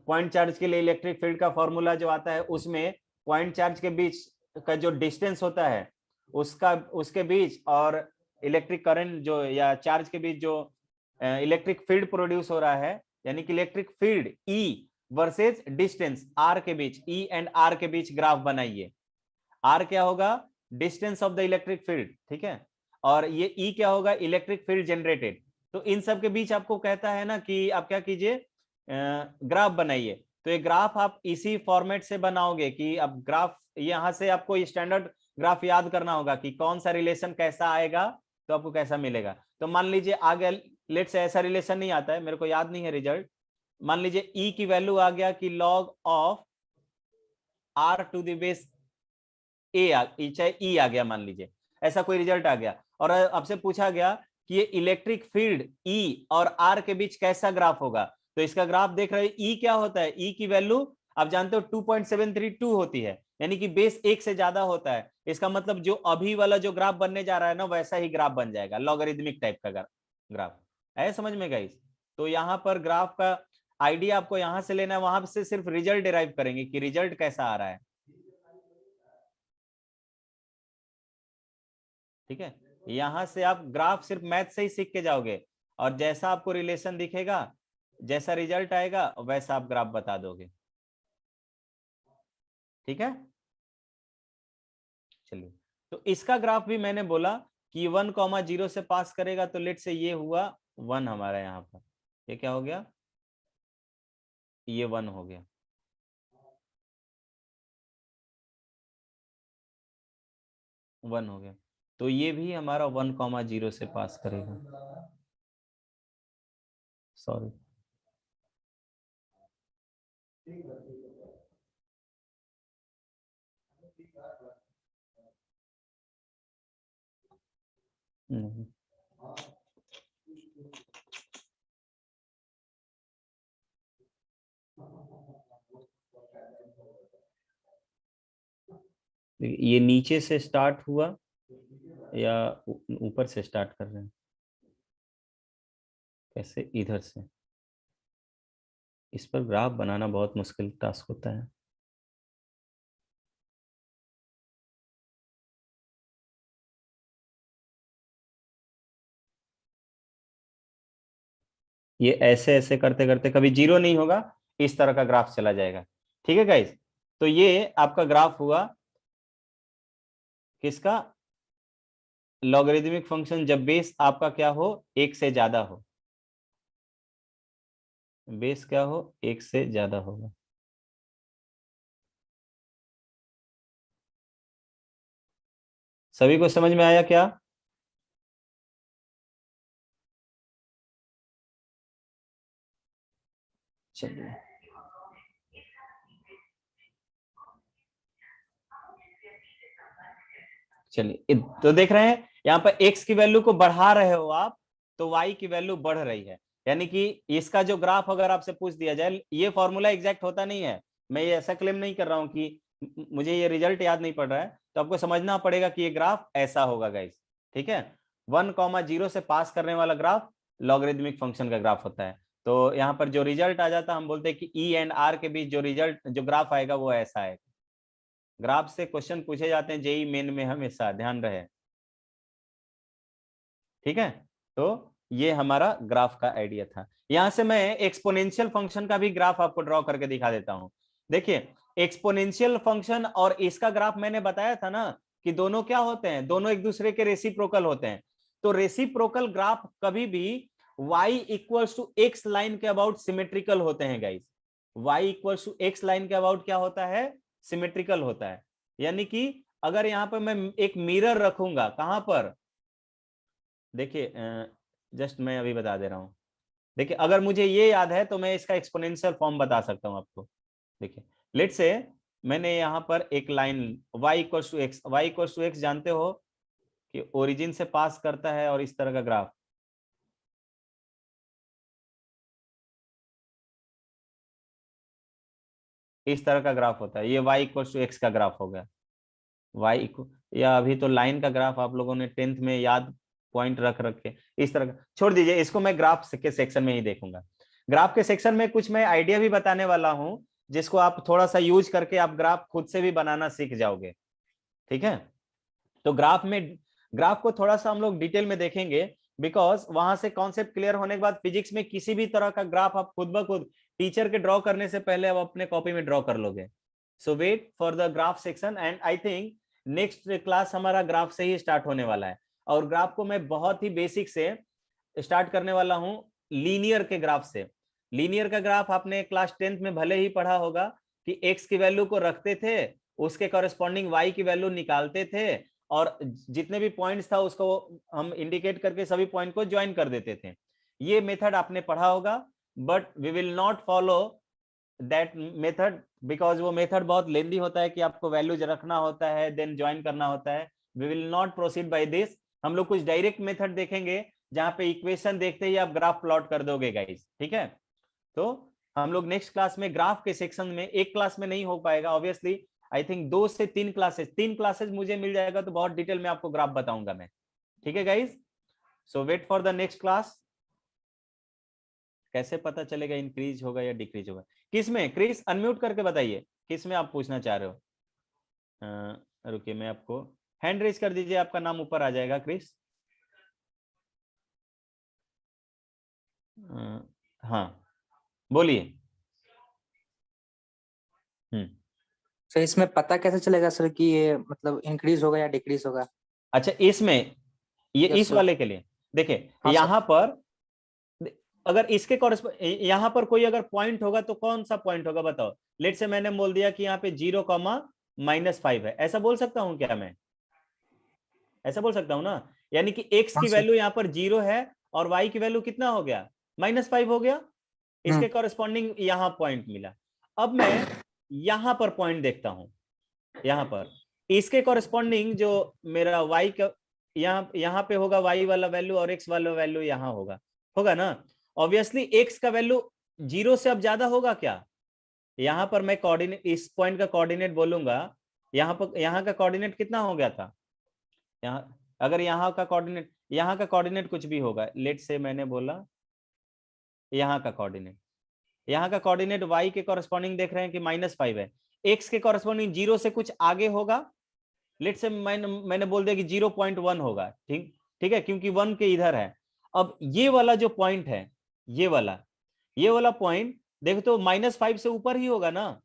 Speaker 1: पॉइंट चार्ज के लिए इलेक्ट्रिक फील्ड का फॉर्मूला जो आता है, उसमें पॉइंट चार्ज के बीच का जो डिस्टेंस होता है उसका, उसके बीच और इलेक्ट्रिक करंट जो या चार्ज के बीच जो इलेक्ट्रिक फील्ड प्रोड्यूस हो रहा है, यानी कि electric field E versus distance R के बीच, E एंड R के बीच ग्राफ बनाइए। R क्या होगा? Distance of the electric field, ठीक है, और ये E क्या होगा? Electric field generated. तो इन सब के बीच आपको कहता है ना कि आप क्या कीजिए, ग्राफ बनाइए। तो ये ग्राफ आप इसी फॉर्मेट से बनाओगे कि अब ग्राफ, यहां से आपको स्टैंडर्ड ग्राफ याद करना होगा कि कौन सा रिलेशन कैसा आएगा तो आपको कैसा मिलेगा। तो मान लीजिए आगे लेट से ऐसा रिलेशन नहीं आता है, मेरे को याद नहीं है रिजल्ट, मान लीजिए E की वैल्यू आ गया कि log of R to the base a चाहे E आ गया, मान लीजिए ऐसा कोई रिजल्ट आ गया, और आपसे पूछा गया कि ये इलेक्ट्रिक फील्ड E और R के बीच कैसा ग्राफ होगा। तो इसका ग्राफ देख रहे हैं, E क्या होता है? E की वैल्यू आप जानते हो 2.732 होती है, यानी कि बेस 1 से ज्यादा होता है। इसका मतलब जो अभी वाला जो ग्राफ बनने जा रहा है ना, वैसा ही ग्राफ बन जाएगा, लॉगरिथमिक टाइप का ग्राफ। है समझ में गाइस? तो यहाँ पर ग्राफ का आइडिया आपको यहां से लेना है, वहां से सिर्फ रिजल्ट डिराइव करेंगे कि रिजल्ट कैसा आ रहा है। ठीक है, यहां से आप ग्राफ सिर्फ मैथ से ही सीख के जाओगे, और जैसा आपको रिलेशन दिखेगा, जैसा रिजल्ट आएगा वैसा आप ग्राफ बता दोगे। ठीक है, चलिए, तो इसका ग्राफ भी मैंने बोला कि 1,0 से पास करेगा, तो लेट से ये हुआ 1 हमारा, यहाँ पर ये क्या हो गया? ये 1 हो गया। वन हो गया, तो ये भी हमारा 1,0 से पास करेगा। सॉरी, नहीं, ये नीचे से स्टार्ट हुआ या ऊपर से स्टार्ट कर रहे हैं? कैसे? इधर से। इस पर ग्राफ बनाना बहुत मुश्किल टास्क होता है। ये ऐसे ऐसे करते करते कभी 0 नहीं होगा, इस तरह का ग्राफ चला जाएगा। ठीक है गाइस, तो ये आपका ग्राफ हुआ किसका? लॉगरिथमिक फंक्शन जब बेस आपका क्या हो? 1 से ज्यादा हो, बेस क्या हो? 1 से ज्यादा होगा। सभी को समझ में आया क्या? चलिए, चलिए, तो देख रहे हैं यहाँ पर x की वैल्यू को बढ़ा रहे हो आप, तो y की वैल्यू बढ़ रही है, यानी कि इसका जो ग्राफ अगर आपसे पूछ दिया जाए, ये फॉर्मूला एग्जैक्ट होता नहीं है, मैं ये ऐसा क्लेम नहीं कर रहा हूं कि मुझे ये रिजल्ट याद नहीं पड़ रहा है, तो आपको समझना पड़ेगा कि ये ग्राफ ऐसा होगा गाइस, ठीक है। 1,0 से पास करने वाला ग्राफ लॉगरिदमिक फंक्शन का ग्राफ होता है। तो यहाँ पर जो रिजल्ट आ जाता है, हम बोलते हैं कि ई एंड आर के बीच जो रिजल्ट, जो ग्राफ आएगा वो ऐसा है। ग्राफ से क्वेश्चन पूछे जाते हैं जेई मेन में, हमेशा ध्यान रहे, ठीक है। तो ये हमारा ग्राफ का आइडिया था। यहां से मैं एक्सपोनेंशियल फंक्शन का भी ग्राफ आपको ड्रॉ करके दिखा देता हूं। देखिए, एक्सपोनेंशियल फंक्शन और इसका ग्राफ मैंने बताया था ना कि दोनों क्या होते हैं, दोनों एक दूसरे के रेसिप्रोकल होते हैं। तो रेसिप्रोकल ग्राफ कभी भी y equals to x line के अबाउट सिमेट्रिकल होते हैं guys. y equals to x line के अबाउट क्या होता है, सिमेट्रिकल होता है। यानी कि अगर यहां पर मैं एक मिरर रखूंगा, कहां पर, देखिए जस्ट मैं अभी बता दे रहा हूं। देखिए, अगर मुझे ये याद है तो मैं इसका एक्सपोनेंशियल फॉर्म बता सकता हूं आपको। देखिए, लेट्स से मैंने यहां पर एक line y equals to x, y equals to x जानते हो कि ओरिजिन से पास करता है, और इस तरह का ग्राफ, इस तरह का ग्राफ होता है। ये y इक्वल्स टू एक्स का ग्राफ हो गया। y इक्वल, या अभी तो लाइन का ग्राफ आप लोगों ने 10th में याद, पॉइंट रख के इस तरह का, छोड़ दीजिए इसको, मैं ग्राफ के सेक्शन में ही देखूंगा। ग्राफ के सेक्शन में कुछ मैं आइडिया भी बताने वाला हूं, जिसको आप थोड़ा सा यूज करके आप ग्राफ खुद से भी बनाना सीख जाओगे, ठीक है। तो ग्राफ को थोड़ा सा हम लोग डिटेल में देखेंगे, बिकॉज वहां से कॉन्सेप्ट क्लियर होने के बाद फिजिक्स में किसी भी तरह का ग्राफ आप खुद ब खुद टीचर के ड्रॉ करने से पहले आप अपने कॉपी में ड्रॉ कर लोगे। So wait for the graph section, and I think next class हमारा ग्राफ से ही स्टार्ट होने वाला है। और ग्राफ को मैं बहुत ही बेसिक से स्टार्ट करने वाला हूं, लीनियर के ग्राफ से। लीनियर का ग्राफ आपने क्लास 10th में भले ही पढ़ा होगा कि एक्स की वैल्यू को रखते थे, उसके कॉरेस्पॉन्डिंग वाई की वैल्यू निकालते थे, और जितने भी पॉइंट्स था उसको हम इंडिकेट करके सभी पॉइंट को ज्वाइन कर देते थे। ये मेथड आपने पढ़ा होगा, but we will not follow that method, because वो मेथड बहुत लेंदी होता है कि आपको वैल्यूज रखना होता है देन ज्वाइन करना होता है। We will not proceed by this. हम लोग कुछ डायरेक्ट मेथड देखेंगे, जहां पे इक्वेशन देखते ही आप ग्राफ प्लॉट कर दोगे गाइस, ठीक है। तो हम लोग नेक्स्ट क्लास में ग्राफ के सेक्शन में, एक क्लास में नहीं हो पाएगा ऑब्वियसली, आई थिंक 2 से 3 क्लासेस, 3 क्लासेस मुझे मिल जाएगा तो बहुत डिटेल में आपको ग्राफ बताऊंगा मैं, ठीक है guys. So wait for the next class. कैसे पता चलेगा इंक्रीज होगा या डिक्रीज होगा, किस में, क्रिस अनम्यूट करके बताइए किस में आप पूछना चाह रहे हो। रुकिए, मैं आपको हैंड रेज कर दीजिए, आपका नाम ऊपर आ जाएगा क्रिस। हाँ बोलिए।
Speaker 4: सर इसमें पता कैसे चलेगा सर कि ये मतलब इंक्रीज होगा या डिक्रीज होगा?
Speaker 1: अच्छा, इसमें ये
Speaker 4: Yes,
Speaker 1: इस
Speaker 4: sir.
Speaker 1: वाले के लिए देखिए,
Speaker 4: हाँ,
Speaker 1: यहां पर अगर इसके यहां पर कोई अगर पॉइंट होगा तो कौन सा पॉइंट होगा बताओ। लेट से मैंने बोल दिया कि यहाँ पे 0,-5 है, ऐसा बोल सकता हूं क्या मैं? ऐसा बोल सकता हूं ना, यानी कि x
Speaker 4: हाँ
Speaker 1: की
Speaker 4: सर।
Speaker 1: वैल्यू यहाँ पर 0 है और y की वैल्यू कितना हो गया, -5 हो गया। इसके कॉरेस्पॉन्डिंग यहाँ पॉइंट मिला। अब मैं यहां पर पॉइंट देखता हूं, यहां पर इसके कॉरेस्पॉन्डिंग जो मेरा y का यहाँ पे होगा, y वाला वैल्यू और x वाला वैल्यू यहाँ होगा ना। ऑब्वियसली x का वैल्यू 0 से अब ज्यादा होगा क्या? यहां पर मैं कोऑर्डिनेट, इस पॉइंट का कोऑर्डिनेट बोलूंगा, यहाँ का कोऑर्डिनेट कितना हो गया था, यहाँ, अगर यहाँ का कोऑर्डिनेट कुछ भी होगा, लेट से मैंने बोला यहाँ का कोऑर्डिनेट y के कॉरेस्पॉन्डिंग देख रहे हैं कि -5 है, x के कॉरेस्पॉन्डिंग 0 से कुछ आगे होगा, लेट से मैंने बोल दिया कि 0.1 होगा, ठीक है, क्योंकि 1 के इधर है। अब ये वाला जो पॉइंट है, ये वाला पॉइंट देखो तो -5 से ऊपर ही होगा ना।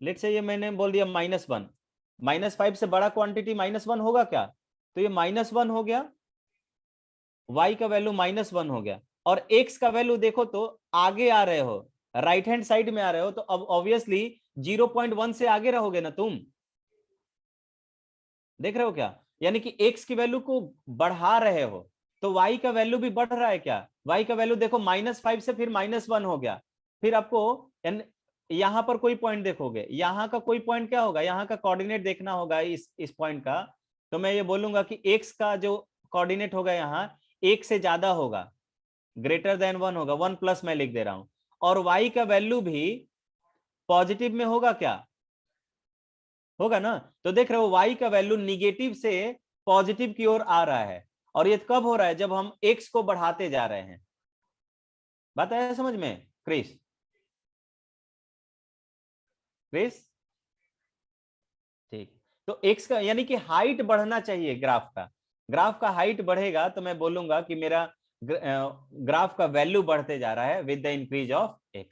Speaker 1: लेट से ये मैंने बोल दिया -1, -5 से बड़ा क्वांटिटी -1 होगा क्या? तो ये -1 हो गया, y का वैल्यू -1 हो गया, और x का वैल्यू देखो तो आगे आ रहे हो, राइट हैंड साइड में आ रहे हो, तो अब ऑब्वियसली 0.1 से आगे रहोगे ना तुम, देख रहे हो क्या? यानी कि x की वैल्यू को बढ़ा रहे हो, तो y का वैल्यू भी बढ़ रहा है क्या? y का वैल्यू देखो -5 से फिर -1 हो गया, फिर आपको यहां पर कोई पॉइंट देखोगे, यहाँ का कोई पॉइंट क्या होगा, यहाँ का कोऑर्डिनेट देखना होगा इस पॉइंट का। तो मैं ये बोलूंगा कि x का जो कोऑर्डिनेट होगा यहाँ 1 से ज्यादा होगा, ग्रेटर देन 1 होगा, 1+ मैं लिख दे रहा हूं, और y का वैल्यू भी पॉजिटिव में होगा क्या? होगा ना। तो देख रहे हो y का वैल्यू निगेटिव से पॉजिटिव की ओर आ रहा है, और ये कब हो रहा है, जब हम x को बढ़ाते जा रहे हैं। बात आया समझ में क्रिस? क्रिस ठीक। तो x का यानी कि हाइट बढ़ना चाहिए ग्राफ का। ग्राफ का हाइट बढ़ेगा तो मैं बोलूंगा कि मेरा ग्राफ का वैल्यू बढ़ते जा रहा है with the increase of x।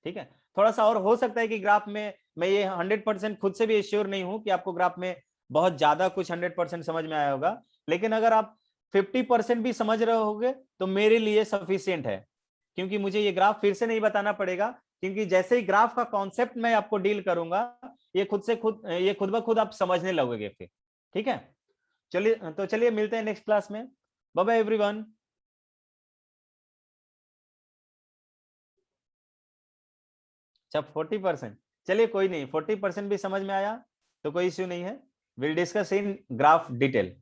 Speaker 1: ठीक है, थोड़ा सा और हो सकता है कि ग्राफ में मैं ये 100% खुद से भी श्योर नहीं हूं कि आपको ग्राफ में बहुत ज्यादा कुछ 100% समझ में आया होगा, लेकिन अगर आप 50% भी समझ रहे होगे तो मेरे लिए सफिशियंट है, क्योंकि मुझे ये ग्राफ फिर से नहीं बताना पड़ेगा, क्योंकि जैसे ही ग्राफ का कॉन्सेप्ट मैं आपको डील करूंगा ये खुद ब खुद आप समझने लगोगे फिर। ठीक है, चलिए तो चलिए मिलते हैं नेक्स्ट क्लास में। Bye bye everyone. अच्छा 40%, चलिए कोई नहीं, 40% भी समझ में आया तो कोई इश्यू नहीं है। Will discuss in graph detail.